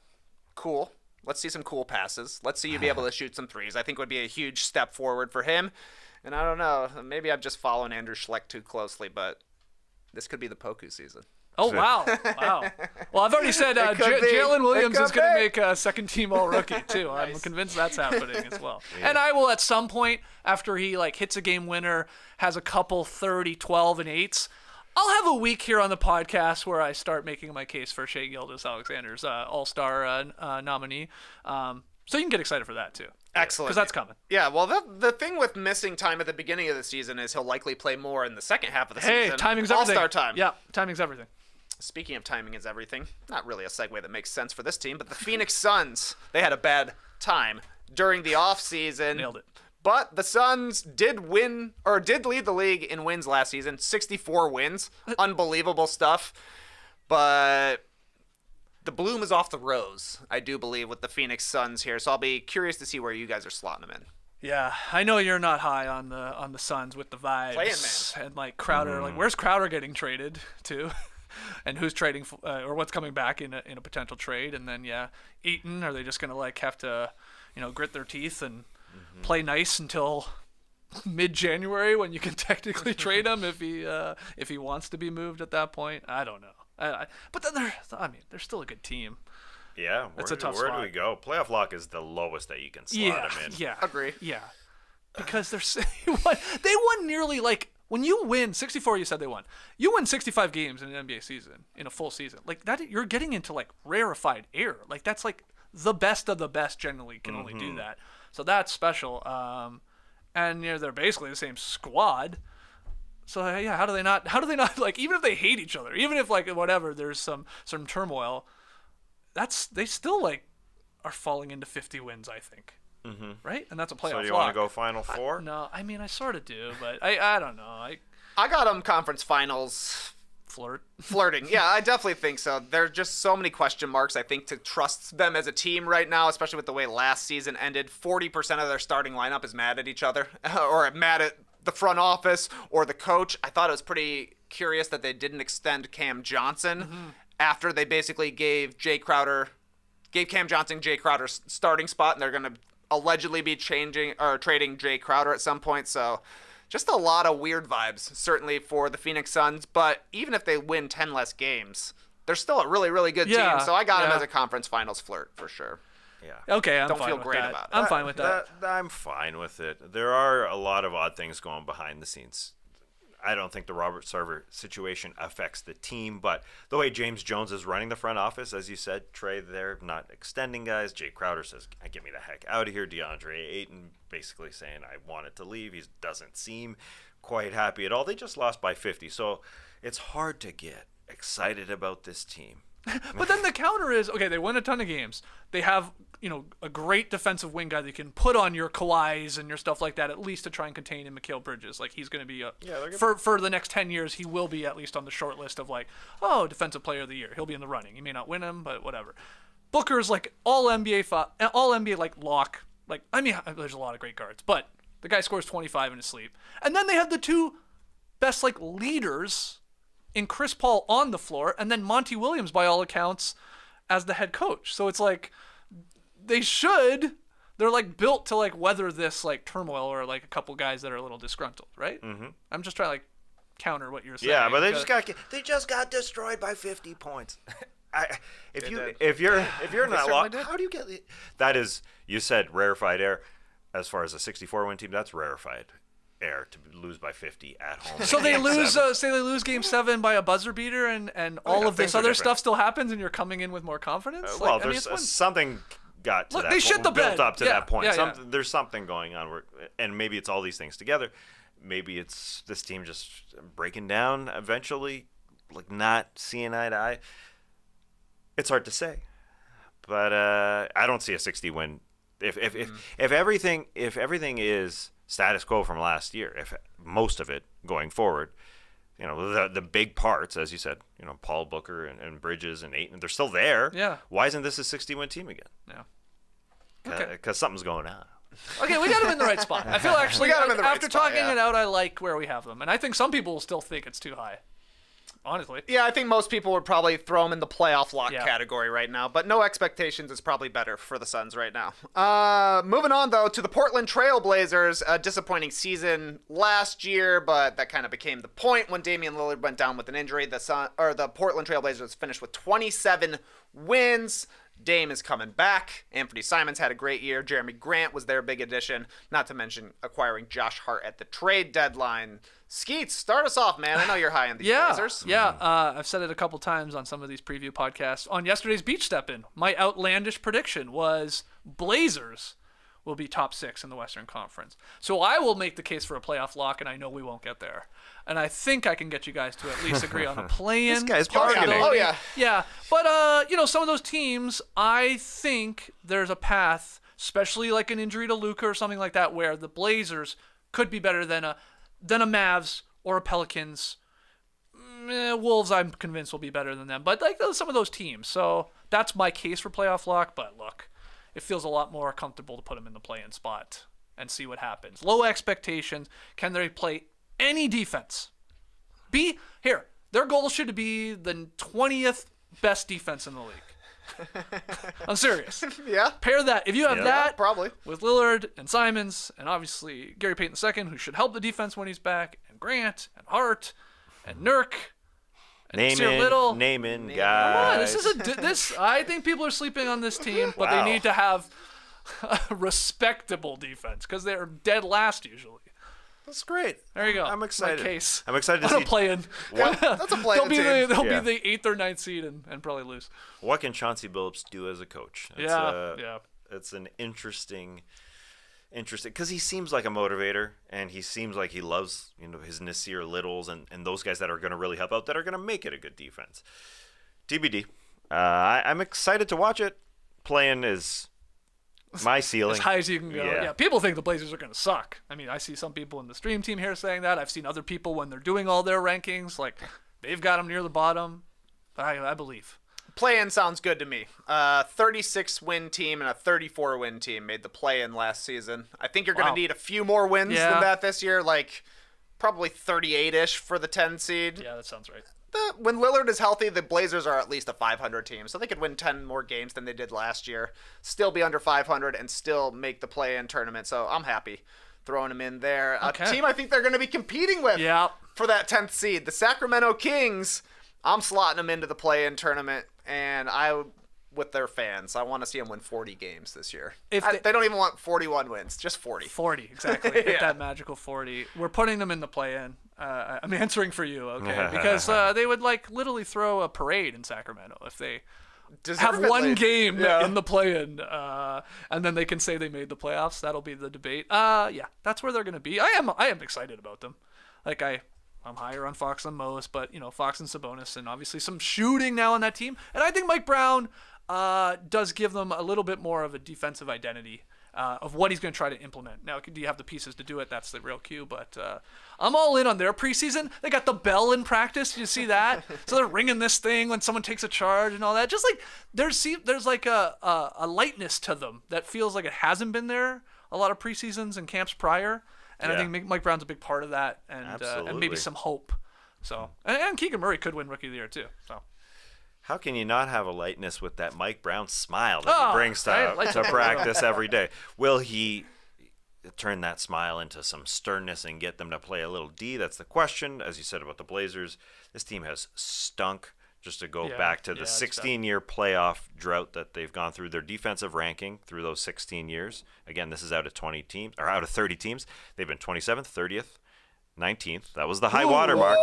Cool. Let's see some cool passes. Let's see you be able to shoot some threes. I think would be a huge step forward for him. And I don't know, maybe I'm just following Andrew Schleck too closely, but this could be the Poku season. Oh, wow. Well, I've already said could be. Jalen Williams It is could going to be. make a second-team All-Rookie, too. I'm convinced that's happening as well. Yeah. And I will, at some point, after he hits a game winner, has a couple 30, 12, and 8s, I'll have a week here on the podcast where I start making my case for Shai Gilgeous-Alexander's All-Star nominee. So you can get excited for that, too. Excellent. Because that's coming. Yeah, well, the thing with missing time at the beginning of the season is he'll likely play more in the second half of the season. Hey, timing's everything. All-star time. Yeah, timing's everything. Speaking of timing is everything, not really a segue that makes sense for this team, but the Phoenix Suns, they had a bad time during the offseason. Nailed it. But the Suns did lead the league in wins last season, 64 wins. Unbelievable stuff. But the bloom is off the rose, I do believe, with the Phoenix Suns here. So I'll be curious to see where you guys are slotting them in. Yeah, I know you're not high on the Suns with the vibes. Play-in, man. And Crowder, where's Crowder getting traded to? And who's trading or what's coming back in a potential trade? And then Eaton, are they just gonna have to grit their teeth and play nice until mid-January when you can technically trade him if he wants to be moved at that point? I don't know. But then they're still a good team. Yeah, It's a tough where spot. do we go? Playoff lock is the lowest that you can slot them in. Yeah. Agree. Yeah. Because they won nearly like when you win 64, you said they won. You win 65 games in an NBA season in a full season. Like that, you're getting into like rarefied air. Like that's like the best of the best generally can only do that. So that's special. And they're basically the same squad. So yeah, how do they not like, even if they hate each other, even if like whatever, there's some turmoil, they still like are falling into 50 wins, I think. Right? And that's a playoff So do you lock. want to go Final Four? No, I mean I sort of do, but I don't know. I got them conference finals flirting. Yeah, I definitely think so. There's just so many question marks, I think, to trust them as a team right now, especially with the way last season ended. 40% of their starting lineup is mad at each other or mad at the front office or the coach. I thought it was pretty curious that they didn't extend Cam Johnson after they basically gave Cam Johnson Jay Crowder's starting spot, and they're going to allegedly be trading Jay Crowder at some point. So just a lot of weird vibes, certainly for the Phoenix Suns. But even if they win 10 less games, they're still a really, really good team. So I got them as a conference finals flirt for sure. Yeah. Okay, I'm Don't fine feel with great that. about it. I'm fine with that. I'm fine with it. There are a lot of odd things going behind the scenes. I don't think the Robert Sarver situation affects the team, but the way James Jones is running the front office, as you said, Trey, they're not extending guys. Jay Crowder says, get me the heck out of here. DeAndre Ayton basically saying, I wanted to leave. He doesn't seem quite happy at all. They just lost by 50, so it's hard to get excited about this team. But then the counter is, okay, they win a ton of games. They have, a great defensive wing guy that can put on your Kawhis and your stuff like that, at least to try and contain in Mikal Bridges. Like, he's going to be, for the next 10 years, he will be at least on the short list of, like, defensive player of the year. He'll be in the running. He may not win him, but whatever. Booker's, like, all NBA, like, lock. Like, I mean, there's a lot of great guards, but the guy scores 25 in his sleep. And then they have the two best, like, leaders in Chris Paul on the floor, and then Monty Williams, by all accounts, as the head coach. So it's like they're like built to like weather this like turmoil, or like a couple guys that are a little disgruntled, right? I'm just trying to like counter what you're saying. Yeah, but they just got destroyed by 50 points. If you're not locked, how do you get that? Is, you said rarefied air. As far as a 64 win team, that's rarefied air to lose by 50 at home. So they lose, say they lose Game 7 by a buzzer beater, and all of this other stuff still happens, and you're coming in with more confidence. Well, there's something got to that. They shit the bed. Built up to that point. Yeah. There's something going on, and maybe it's all these things together. Maybe it's this team just breaking down eventually, like not seeing eye to eye. It's hard to say, but I don't see a 60 win. If everything is status quo from last year, if most of it going forward, the big parts, as you said, Paul, Booker and Bridges and Ayton, they're still there. Yeah. Why isn't this a 60-win team again? Yeah. Because something's going on. Okay, we got them in the right spot. I feel actually, after talking it out, I like where we have them, and I think some people will still think it's too high. Honestly. Yeah, I think most people would probably throw them in the playoff lock category right now, but no expectations is probably better for the Suns right now. Moving on, though, to the Portland Trail Blazers. A disappointing season last year, but that kind of became the point when Damian Lillard went down with an injury. The Portland Trail Blazers finished with 27 wins. Dame is coming back. Anthony Simons had a great year. Jeremy Grant was their big addition, not to mention acquiring Josh Hart at the trade deadline. Skeets, start us off, man. I know you're high on these Blazers. Yeah, I've said it a couple times on some of these preview podcasts. On yesterday's Beach Step-In, my outlandish prediction was Blazers will be top 6 in the Western Conference. So I will make the case for a playoff lock, and I know we won't get there. And I think I can get you guys to at least agree on a play-in. This guy's bargaining. Oh, yeah. Yeah, but, some of those teams, I think there's a path, especially like an injury to Luka or something like that, where the Blazers could be better than a Mavs or a Pelicans. Wolves, I'm convinced, will be better than them. But like some of those teams. So that's my case for playoff lock. But look, it feels a lot more comfortable to put them in the play-in spot and see what happens. Low expectations. Can they play any defense? Their goal should be the 20th best defense in the league. I'm serious. Yeah. Pair that. If you have that probably with Lillard and Simons and obviously Gary Payton II, who should help the defense when he's back, and Grant and Hart and Nurk, Nassir Little. Name in, Come guys. on, this. I think people are sleeping on this team, but Wow. they need to have a respectable defense because they're dead last usually. That's great. There you go. I'm excited. My case. I'm excited to On a see play-in. That's a play-in team. They'll Yeah. be the 8th or 9th seed and probably lose. what can Chauncey Billups do as a coach. Yeah. It's an interesting because he seems like a motivator, and he seems like he loves his Nassir Littles and those guys that are going to really help out, that are going to make it a good defense. TBD. I'm excited to watch it. Playing is my ceiling. As high as you can go. Yeah. Yeah, people think the Blazers are going to suck. I mean, I see some people in the stream team here saying that. I've seen other people when they're doing all their rankings, like they've got them near the bottom. But I believe. Play-in sounds good to me. 36-win team and a 34-win team made the play-in last season. I think you're going Wow. to need a few more wins Yeah. than that this year, like probably 38-ish for the 10 seed. Yeah, that sounds right. When Lillard is healthy, the Blazers are at least a 500 team, so they could win 10 more games than they did last year, still be under 500, and still make the play-in tournament. So I'm happy throwing them in there. Okay. A team I think they're going to be competing with Yeah. for that 10th seed, the Sacramento Kings. I'm slotting them into the play-in tournament, and with their fans, I want to see them win 40 games this year. If They don't even want 41 wins, just 40. 40, exactly. Hit Yeah. that magical 40. We're putting them in the play-in. I'm answering for you, okay? Because they would literally throw a parade in Sacramento if they have one Deservedly. game Yeah. in the play-in, and then they can say they made the playoffs. That'll be the debate. Yeah, that's where they're going to be. I am excited about them. I'm higher on Fox than most, but Fox and Sabonis, and obviously some shooting now on that team. And I think Mike Brown does give them a little bit more of a defensive identity of what he's going to try to implement. Now, do you have the pieces to do it? That's the real key. But I'm all in on their preseason. They got the bell in practice. Did you see that? So they're ringing this thing when someone takes a charge and all that. Just like there's like a lightness to them that feels like it hasn't been there a lot of preseasons and camps prior. And Yeah. I think Mike Brown's a big part of that, and maybe Absolutely. some hope. So, and Keegan Murray could win Rookie of the Year too. So, How can you not have a lightness with that Mike Brown smile that Oh, he brings right? Lights to up. practice every day? Will he turn that smile into some sternness and get them to play a little D? That's the question. As you said about the Blazers, this team has stunk. Just to go back to the it's 16-year playoff drought that they've gone through, their defensive ranking through those 16 years. Again, this is out of 20 teams, or out of 30 teams. They've been 27th, 30th, 19th. That was the high water mark.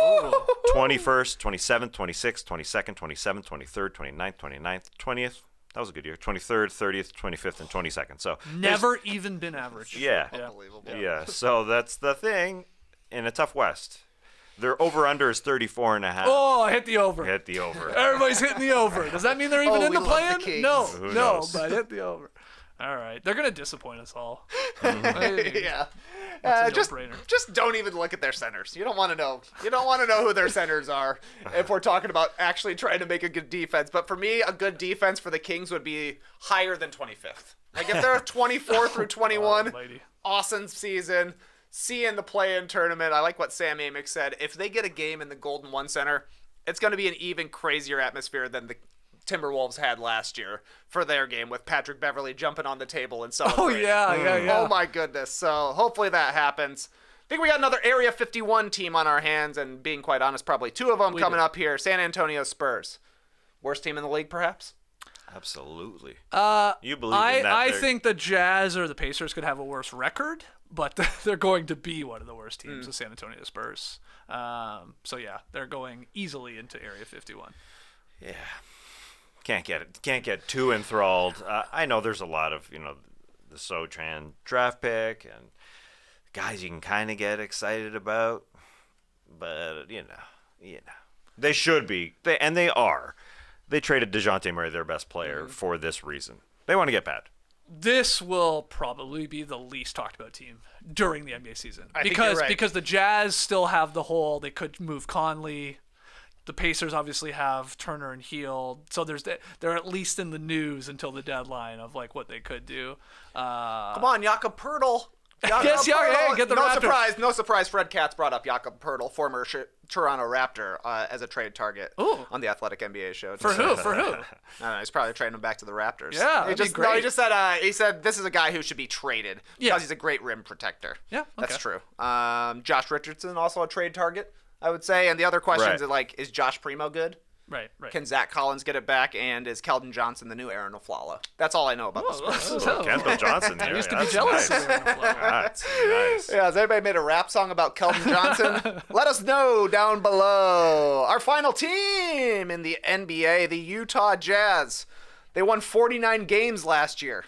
21st, 27th, 26th, 22nd, 27th, 23rd, 29th, 29th, 20th. That was a good year. 23rd, 30th, 25th, and 22nd. So never even been average. yeah. Unbelievable. Yeah. So that's the thing in a tough West. Their over-under is 34.5. Oh, I hit the over. Hit the over. Everybody's hitting the over. Does that mean they're even in we the love the play-in? Kings. No, Who no, knows? but hit the over. All right, they're gonna disappoint us all. Yeah. That's a just no-brainer. don't even look at their centers. You don't want to know. You don't want to know who their centers are if we're talking about actually trying to make a good defense. But for me, a good defense for the Kings would be higher than 25th. Like if they're 24 through 21, Almighty. awesome season. See in the play-in tournament. I like what Sam Amick said. If they get a game in the Golden One Center, it's going to be an even crazier atmosphere than the Timberwolves had last year for their game with Patrick Beverly jumping on the table and celebrating. Yeah. Oh my goodness. So hopefully that happens. I think we got another Area 51 team on our hands, and being quite honest, probably two of them coming up here. San Antonio Spurs. Worst team in the league, perhaps? Absolutely. You believe in that? I They're- think the Jazz or the Pacers could have a worse record, but they're going to be one of the worst teams, the San Antonio Spurs. So yeah, they're going easily into Area 51. Yeah. Can't get too enthralled. I know there's a lot of, the Sotran draft pick and guys you can kind of get excited about, but they should be. They are. They traded DeJounte Murray, their best player, for this reason. They want to get bad. This will probably be the least talked about team during the NBA season think you're right. because the Jazz still have the whole, they could move Conley. The Pacers obviously have Turner and Hield, so they're at least in the news until the deadline of like what they could do. Come on, Jakob Poeltl. Yes, yeah, hey, get the no Raptor. No surprise. Fred Katz brought up Jakob Poeltl, former Toronto Raptor, as a trade target Ooh. on the Athletic NBA show. For who? I don't know, he's probably trading him back to the Raptors. Yeah, he that'd be just great. he just said he said this is a guy who should be traded because Yeah. he's a great rim protector. Yeah, that's okay. true. Josh Richardson also a trade target. I would say. And the other questions Right. are like, is Josh Primo good? Right. Can Zach Collins get it back? And is Keldon Johnson the new Aaron Aflalo? That's all I know about the Spurs. Kendall Johnson here. I used to be That's jealous nice. of Aaron Aflalo. That's nice. Yeah, has anybody made a rap song about Keldon Johnson? Let us know down below. Our final team in the NBA, the Utah Jazz. They won 49 games last year.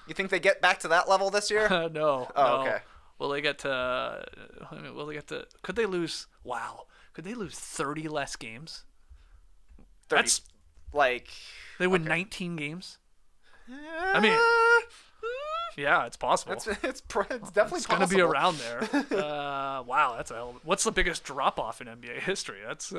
You think they get back to that level this year? No. Oh, no. okay. Will they get to? Could they lose? Wow. Could they lose 30 less games? 30, That's like they win 19 games. I mean, yeah, it's possible. it's definitely It's gonna possible. be around there. Wow, that's a hell. What's the biggest drop off in NBA history? That's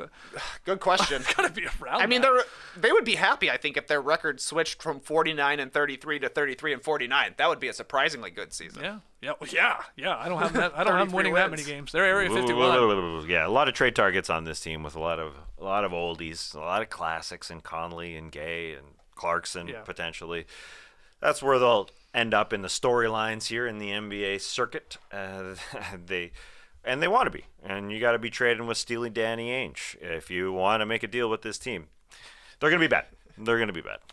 Good question. gotta be around. I mean, that. they would be happy, I think, if their record switched from 49 and 33 to 33 and 49. That would be a surprising good season. Yeah. I don't have that. I don't have them 33 winning that wins. many games. They're Area 51. Yeah, a lot of trade targets on this team with a lot of oldies, a lot of classics, and Conley and Gay and Clarkson potentially. That's where they'll end up in the storylines here in the NBA circuit. They want to be, and you got to be trading with Steely Danny Ainge if you want to make a deal with this team. They're gonna be bad.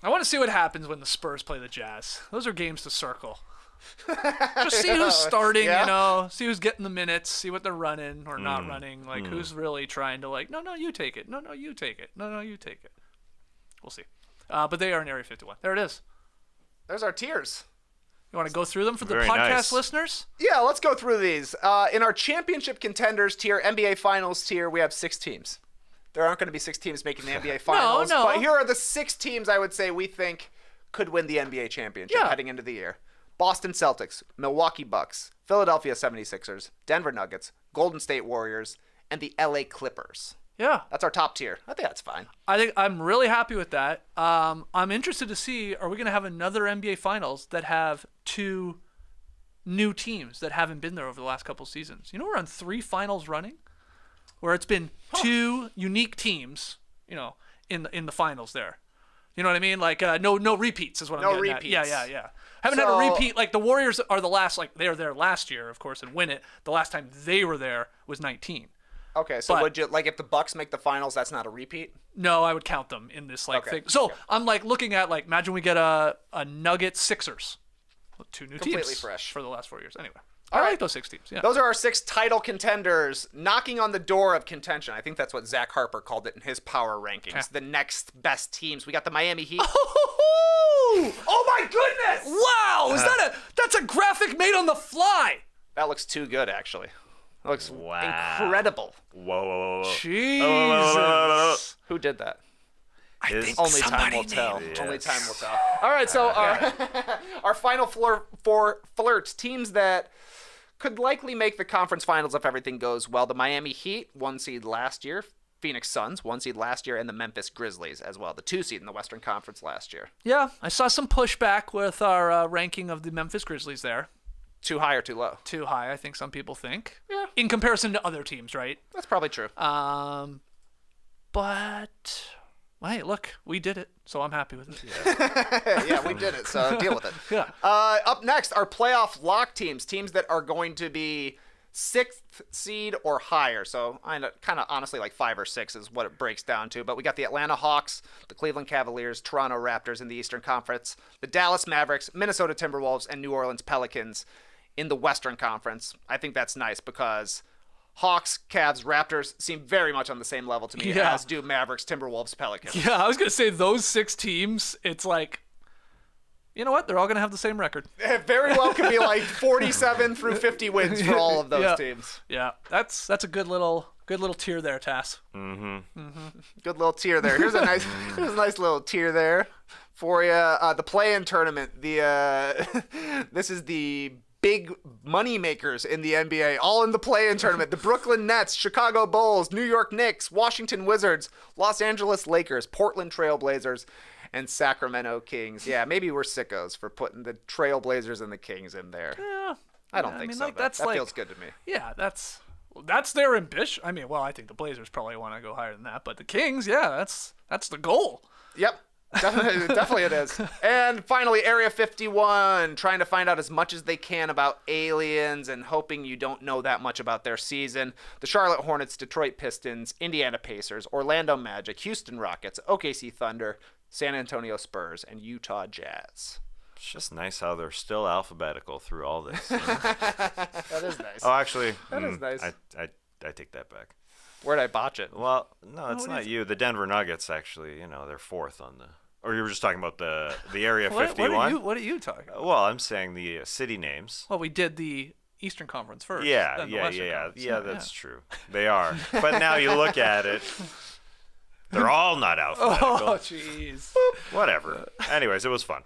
I want to see what happens when the Spurs play the Jazz. Those are games to circle. Just see who's starting, see who's getting the minutes, see what they're running or not running, like who's really trying to no, you take it. No, you take it. No, you take it. We'll see. But they are in Area 51. There it is. There's our tiers. You want to go through them for the Very podcast nice. listeners? Yeah, let's go through these. In our championship contenders tier, NBA Finals tier, we have 6 teams. There aren't going to be 6 teams making the NBA Finals, no. but here are the 6 teams I would say we think could win the NBA championship heading into the year. Boston Celtics, Milwaukee Bucks, Philadelphia 76ers, Denver Nuggets, Golden State Warriors, and the LA Clippers. Yeah. That's our top tier. I think that's fine. I think I'm really happy with that. I'm interested to see, are we going to have another NBA Finals that have 2 new teams that haven't been there over the last couple seasons? You know, we're on 3 finals running where it's been 2 unique teams, in the finals there. You know what I mean? Like no repeats is what I'm getting repeats. at. Yeah. Haven't had a repeat. Like the Warriors are the last. Like they were there last year, of course, and win it. The last time they were there was 19. Okay, so But- would you if the Bucks make the finals, that's not a repeat? No, I would count them in this Okay. thing. So I'm looking at imagine we get a Nuggets Sixers, 2 new Completely teams fresh. for the last 4 years. Anyway, All I right. like those 6 teams. Yeah. Those are our 6 title contenders knocking on the door of contention. I think that's what Zach Harper called it in his power rankings. Okay. The next best teams. We got the Miami Heat. Oh my goodness! Wow, that's a graphic made on the fly? That looks too good, actually. That looks Wow. incredible. Whoa. Jesus. Who did that? I think Only time somebody will tell. named- Only time will tell. All right, so our final Four Flirts, teams that could likely make the conference finals if everything goes well. The Miami Heat, 1 seed last year. Phoenix Suns, 1 seed last year. And the Memphis Grizzlies as well, the 2 seed in the Western Conference last year. Yeah, I saw some pushback with our ranking of the Memphis Grizzlies there. Too high or too low? Too high, I think some people think. Yeah. In comparison to other teams, right? That's probably true. But hey, look, we did it, so I'm happy with it. Yeah, we did it, so deal with it. Yeah. Up next, our playoff lock teams that are going to be 6th seed or higher. So kind of honestly 5 or 6 is what it breaks down to. But we got the Atlanta Hawks, the Cleveland Cavaliers, Toronto Raptors in the Eastern Conference, the Dallas Mavericks, Minnesota Timberwolves, and New Orleans Pelicans in the Western Conference. I think that's nice because Hawks, Cavs, Raptors seem very much on the same level to me Yeah. as do Mavericks, Timberwolves, Pelicans. Yeah, I was going to say those 6 teams, it's you know what? They're all going to have the same record. It very well could be 47 through 50 wins for all of those Yeah. teams. Yeah, that's a good little tier there, Tass. Good little tier there. Here's a nice little tier there for you. The play-in tournament. This is the big money makers in the NBA, all in the play-in tournament. The Brooklyn Nets, Chicago Bulls, New York Knicks, Washington Wizards, Los Angeles Lakers, Portland Trail Blazers, and Sacramento Kings. Yeah, maybe we're sickos for putting the Trail Blazers and the Kings in there. Yeah. I don't think so. That feels good to me. Yeah, that's their ambition. I think the Blazers probably want to go higher than that, but the Kings, yeah, that's the goal. Yep. Definitely it is. And finally, Area 51, trying to find out as much as they can about aliens and hoping you don't know that much about their season. The Charlotte Hornets, Detroit Pistons, Indiana Pacers, Orlando Magic, Houston Rockets, OKC Thunder, San Antonio Spurs, and Utah Jazz. It's just nice how they're still alphabetical through all this. That is nice. Oh, actually, That is nice. I take that back. Where'd I botch it? Well, no, it's not you. The Denver Nuggets, actually, they're fourth on the. Or you were just talking about the Area 51? What are you talking about? Well, I'm saying the city names. Well, we did the Eastern Conference first. Yeah, then the yeah, Western yeah, Conference. yeah. That's true. They are. But now you look at it, they're all not alphabetical. Oh, jeez. Whatever. Anyways, it was fun.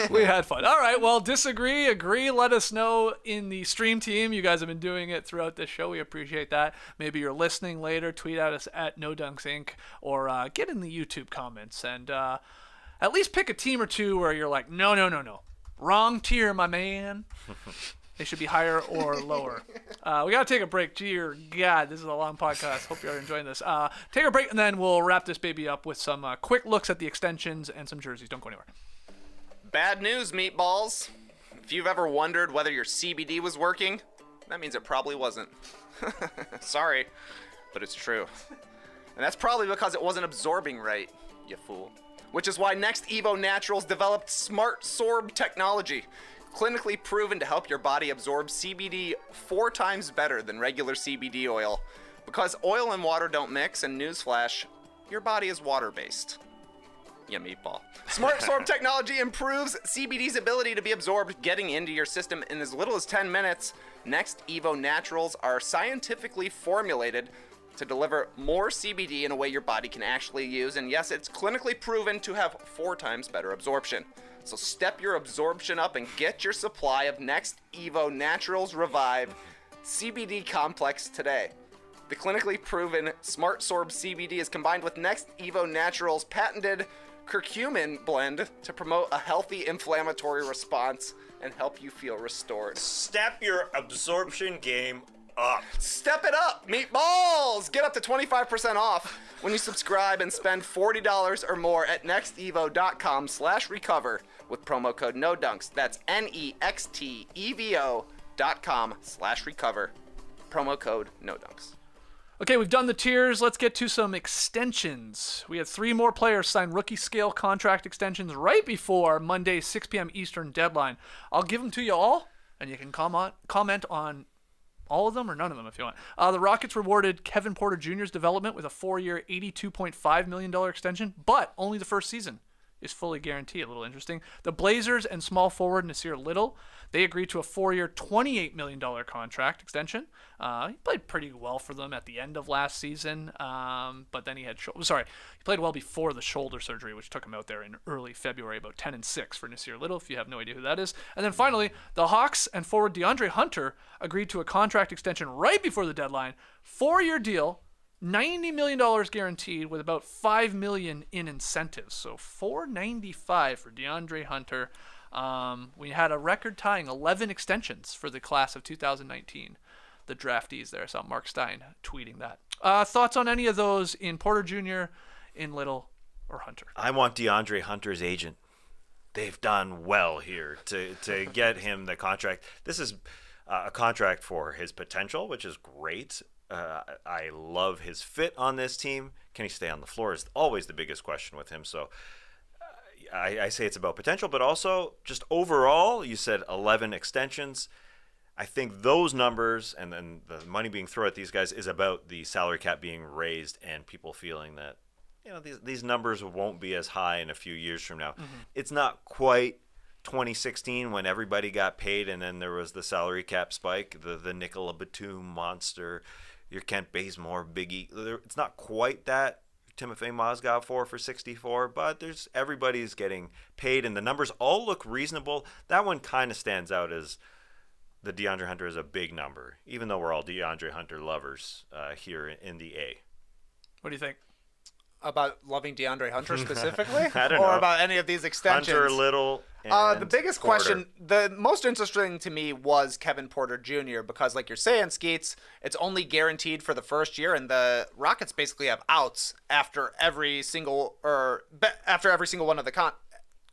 We had fun. All right. Well, disagree, agree. Let us know in the stream team. You guys have been doing it throughout this show. We appreciate that. Maybe you're listening later. Tweet at us at No Dunks Inc. or get in the YouTube comments and at least pick a team or two where you're like, no. Wrong tier, my man. They should be higher or lower. We got to take a break. Dear God, this is a long podcast. Hope you're enjoying this. Take a break, and then we'll wrap this baby up with some quick looks at the extensions and some jerseys. Don't go anywhere. Bad news, meatballs. If you've ever wondered whether your CBD was working, that means it probably wasn't. Sorry, but it's true. And that's probably because it wasn't absorbing right, you fool. Which is why Next Evo Naturals developed Smart Sorb technology, clinically proven to help your body absorb CBD 4 times better than regular CBD oil. Because oil and water don't mix, and newsflash, your body is water-based. Yeah, meatball. Smart Sorb technology improves CBD's ability to be absorbed, getting into your system in as little as 10 minutes. Next Evo Naturals are scientifically formulated to deliver more CBD in a way your body can actually use. And yes, it's clinically proven to have 4 times better absorption. So step your absorption up and get your supply of Next Evo Naturals Revive CBD Complex today. The clinically proven Smart Sorb CBD is combined with Next Evo Naturals' patented curcumin blend to promote a healthy inflammatory response and help you feel restored. Step your absorption game up. Step it up, meatballs! Get up to 25% off when you subscribe and spend $40 or more at nextevo.com/recover with promo code NODUNKS. That's nextevo.com/recover. Promo code NODUNKS. Okay, we've done the tiers. Let's get to some extensions. We had 3 more players sign rookie scale contract extensions right before Monday's 6 p.m. Eastern deadline. I'll give them to you all, and you can comment on all of them or none of them if you want. The Rockets rewarded Kevin Porter Jr.'s development with a 4-year, $82.5 million extension, but only the first season is fully guaranteed. A little interesting. The Blazers and small forward Nassir Little, they agreed to a 4-year, $28 million contract extension. He played pretty well for them at the end of last season, but then he played well before the shoulder surgery, which took him out there in early February, about 10-6 for Nassir Little, if you have no idea who that is. And then finally, the Hawks and forward DeAndre Hunter agreed to a contract extension right before the deadline, 4-year deal, $90 million guaranteed with about $5 million in incentives. So $495 for DeAndre Hunter. We had a record-tying 11 extensions for the class of 2019. The draftees there. I saw Mark Stein tweeting that. Thoughts on any of those in Porter Jr., in Little, or Hunter? I want DeAndre Hunter's agent. They've done well here to get him the contract. This is a contract for his potential, which is great. I love his fit on this team. Can he stay on the floor is always the biggest question with him. So I say it's about potential, but also just overall, you said 11 extensions. I think those numbers and then the money being thrown at these guys is about the salary cap being raised and people feeling that these numbers won't be as high in a few years from now. Mm-hmm. It's not quite 2016 when everybody got paid and then there was the salary cap spike, the Nicola Batum monster, your Kent Bazemore, Biggie. It's not quite that. Timofey Mozgov for 64, but everybody's getting paid and the numbers all look reasonable. That one kind of stands out as the DeAndre Hunter is a big number, even though we're all DeAndre Hunter lovers here in the A. What do you think? About loving DeAndre Hunter specifically? I don't or know. about any of these extensions? Hunter, Little, The and biggest Porter. question, the most interesting to me was Kevin Porter Jr. because, like you're saying, Skeets, it's only guaranteed for the first year, and the Rockets basically have outs after every single one of the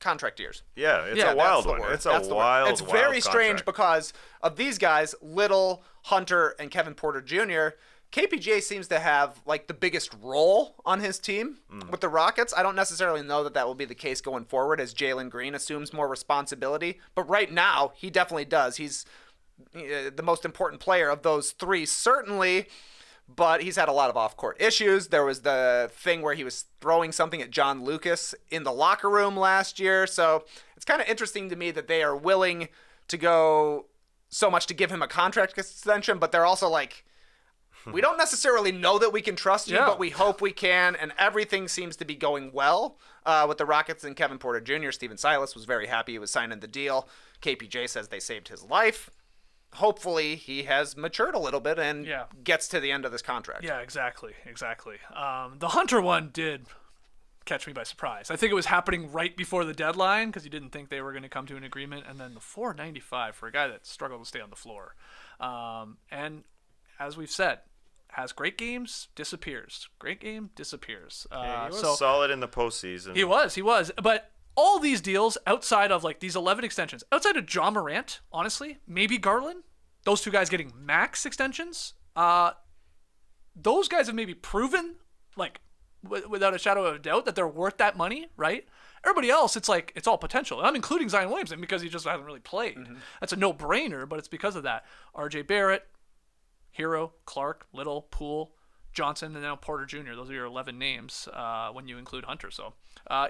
contract years. Yeah, it's Yeah, a wild That's the one. word. It's That's a the word. wild, It's wild very strange contract. because of these guys, Little, Hunter, and Kevin Porter Jr. KPJ seems to have like the biggest role on his team with the Rockets. I don't necessarily know that will be the case going forward as Jalen Green assumes more responsibility, but right now he definitely does. He's the most important player of those three, certainly. But he's had a lot of off-court issues. There was the thing where he was throwing something at John Lucas in the locker room last year. So it's kind of interesting to me that they are willing to go so much to give him a contract extension, but they're also like, we don't necessarily know that we can trust you, Yeah. but we hope we can, and everything seems to be going well with the Rockets and Kevin Porter Jr. Steven Silas was very happy he was signing the deal. KPJ says they saved his life. Hopefully he has matured a little bit and Yeah. gets to the end of this contract. Yeah, exactly. The Hunter one did catch me by surprise. I think it was happening right before the deadline because you didn't think they were going to come to an agreement, and then the $495 for a guy that struggled to stay on the floor. And as we've said, has great games, disappears. Great game, disappears. He was so solid in the postseason. he was. But all these deals outside of like these 11 extensions, outside of John Morant, honestly, maybe Garland, those two guys getting max extensions, those guys have maybe proven, like, without a shadow of a doubt, that they're worth that money, right? Everybody else, it's like, it's all potential. I'm including Zion Williamson because he just hasn't really played. That's a no-brainer, but it's because of that. RJ Barrett, Hero, Clark, Little, Poole, Johnson, and now Porter Jr. Those are your 11 names when you include Hunter. So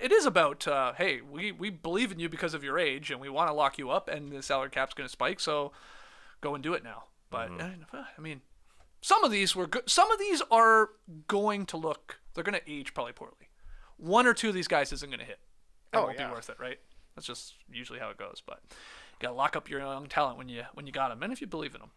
it is about, hey, we believe in you because of your age, and we want to lock you up, and the salary cap's going to spike, so go and do it now. But, I mean, some of these were good. Some of these are going to look, they're going to age probably poorly. One or two of these guys isn't going to hit. It won't be worth it, right? That's just usually how it goes. But you got to lock up your young talent when you got them, and if you believe in them.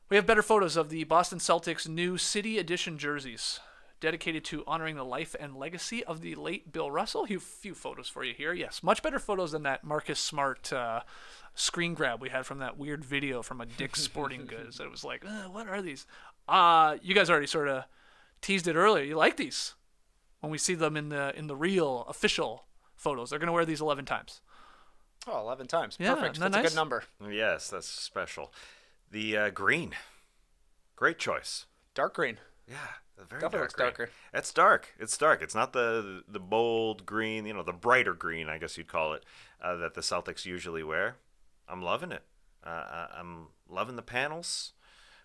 We have better photos of the Boston Celtics' new City Edition jerseys, dedicated to honoring the life and legacy of the late Bill Russell. A few photos for you here. Yes, much better photos than that Marcus Smart screen grab we had from that weird video from a Dick's Sporting Goods. It was like, what are these? You guys already sort of teased it earlier. You like these when we see them in the real official photos. They're going to wear these 11 times. Oh, 11 times. Yeah, Perfect. isn't that That's a nice? good number. Yes, that's special. The green. Great choice. Dark green. Yeah, very Definitely dark looks green. darker. It's dark. It's dark. It's not the bold green, the brighter green, I guess you'd call it, that the Celtics usually wear. I'm loving it. I'm loving the panels.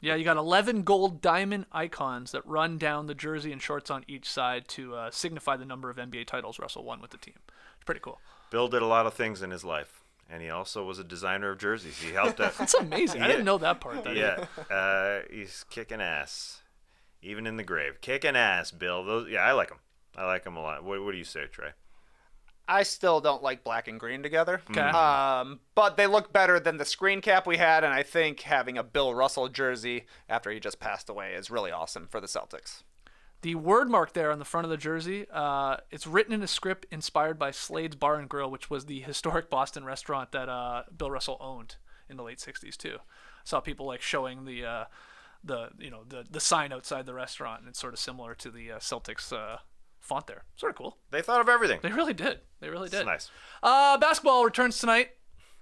Yeah, you got 11 gold diamond icons that run down the jersey and shorts on each side to signify the number of NBA titles Russell won with the team. It's pretty cool. Bill did a lot of things in his life, and he also was a designer of jerseys. He helped out. That's amazing. I didn't know that part. Yeah, he's kicking ass, even in the grave. Kicking ass, Bill. I like him. I like him a lot. What do you say, Trey? I still don't like black and green together. Okay. But they look better than the screen cap we had, and I think having a Bill Russell jersey after he just passed away is really awesome for the Celtics. The word mark there on the front of the jersey, it's written in a script inspired by Slade's Bar and Grill, which was the historic Boston restaurant that Bill Russell owned in the late 60s too. Saw people like showing the sign outside the restaurant, and it's sort of similar to the Celtics font there. Sort of cool. They thought of everything. They really did. It's nice. Basketball returns tonight.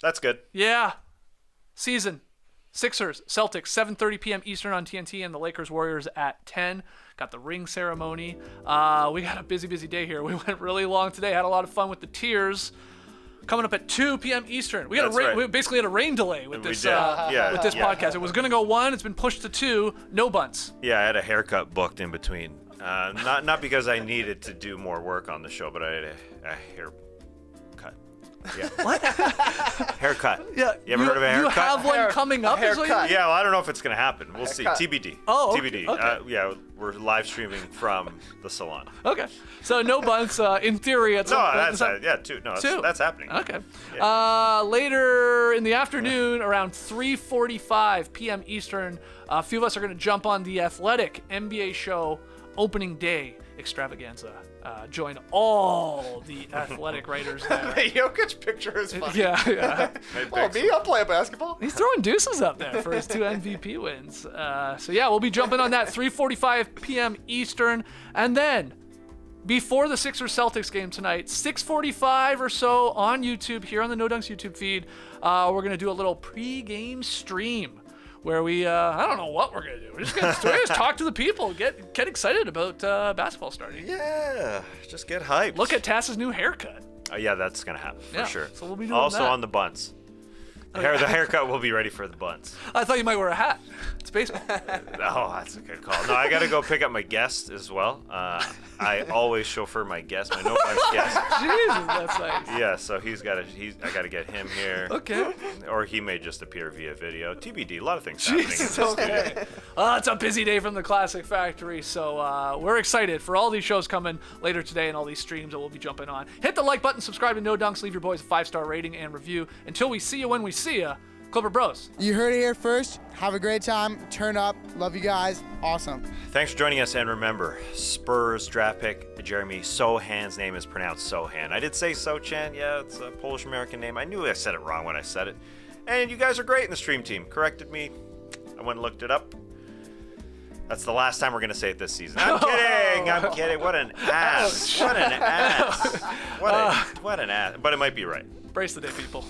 That's good. Yeah. Season. Sixers, Celtics, 7:30 p.m. Eastern on TNT, and the Lakers Warriors at 10. Got the ring ceremony. We got a busy day here. We went really long today. Had a lot of fun with the tiers. Coming up at 2 p.m. Eastern. We got we basically had a rain delay with this podcast. It was going to go 1. It's been pushed to 2. No bunts. Yeah, I had a haircut booked in between. Not because I needed to do more work on the show, but I had a haircut. Yeah. What? Haircut. Yeah. You ever heard of a haircut? You have one coming up? is what you haircut. mean? Yeah, well, I don't know if it's going to happen. We'll see. TBD. Oh, okay. TBD. Okay. Yeah, we're live streaming from the salon. Okay. So no bunts in theory at some point. Yeah, 2. No, Two. that's happening. Okay. Yeah. Later in the afternoon, around 3:45 p.m. Eastern, a few of us are going to jump on the Athletic NBA show opening day extravaganza. Join all the athletic writers there. The Jokic picture is funny. Yeah. Oh, me? I'll play basketball. He's throwing deuces up there for his 2 MVP wins. So yeah, we'll be jumping on that 3:45 p.m. Eastern, and then before the Sixers Celtics game tonight, 6:45 or so on YouTube here on the No Dunks YouTube feed, we're gonna do a little pre-game stream where we I don't know what we're gonna do. We're just gonna talk to the people, get excited about basketball starting. Yeah, just get hyped. Look at Tass's new haircut. Yeah, that's gonna happen for sure. So we'll be doing also that. on the bunts. The haircut will be ready for the bunts. I thought you might wear a hat. It's baseball. Oh, that's a good call. No, I got to go pick up my guest as well. I always chauffeur my guest, my No Dunks guest. Jesus, that's nice. Yeah, so I got to get him here. Okay. Or he may just appear via video. TBD, a lot of things happening in this Jesus, studio. okay. It's a busy day from the Classic Factory, so we're excited for all these shows coming later today and all these streams that we'll be jumping on. Hit the like button, subscribe to No Dunks, leave your boys a 5-star rating and review. Until we see you when we see you, Clipper Bros. You heard it here first. Have a great time. Turn up. Love you guys. Awesome. Thanks for joining us, and remember, Spurs draft pick Jeremy Sohan's name is pronounced Sohan. I did say Sochan. Yeah, it's a Polish-American name. I knew I said it wrong when I said it. And you guys are great in the stream team. Corrected me. I went and looked it up. That's the last time we're going to say it this season. I'm kidding. I'm kidding. What an ass. What an ass. What an ass. But it might be right. Brace the day, people.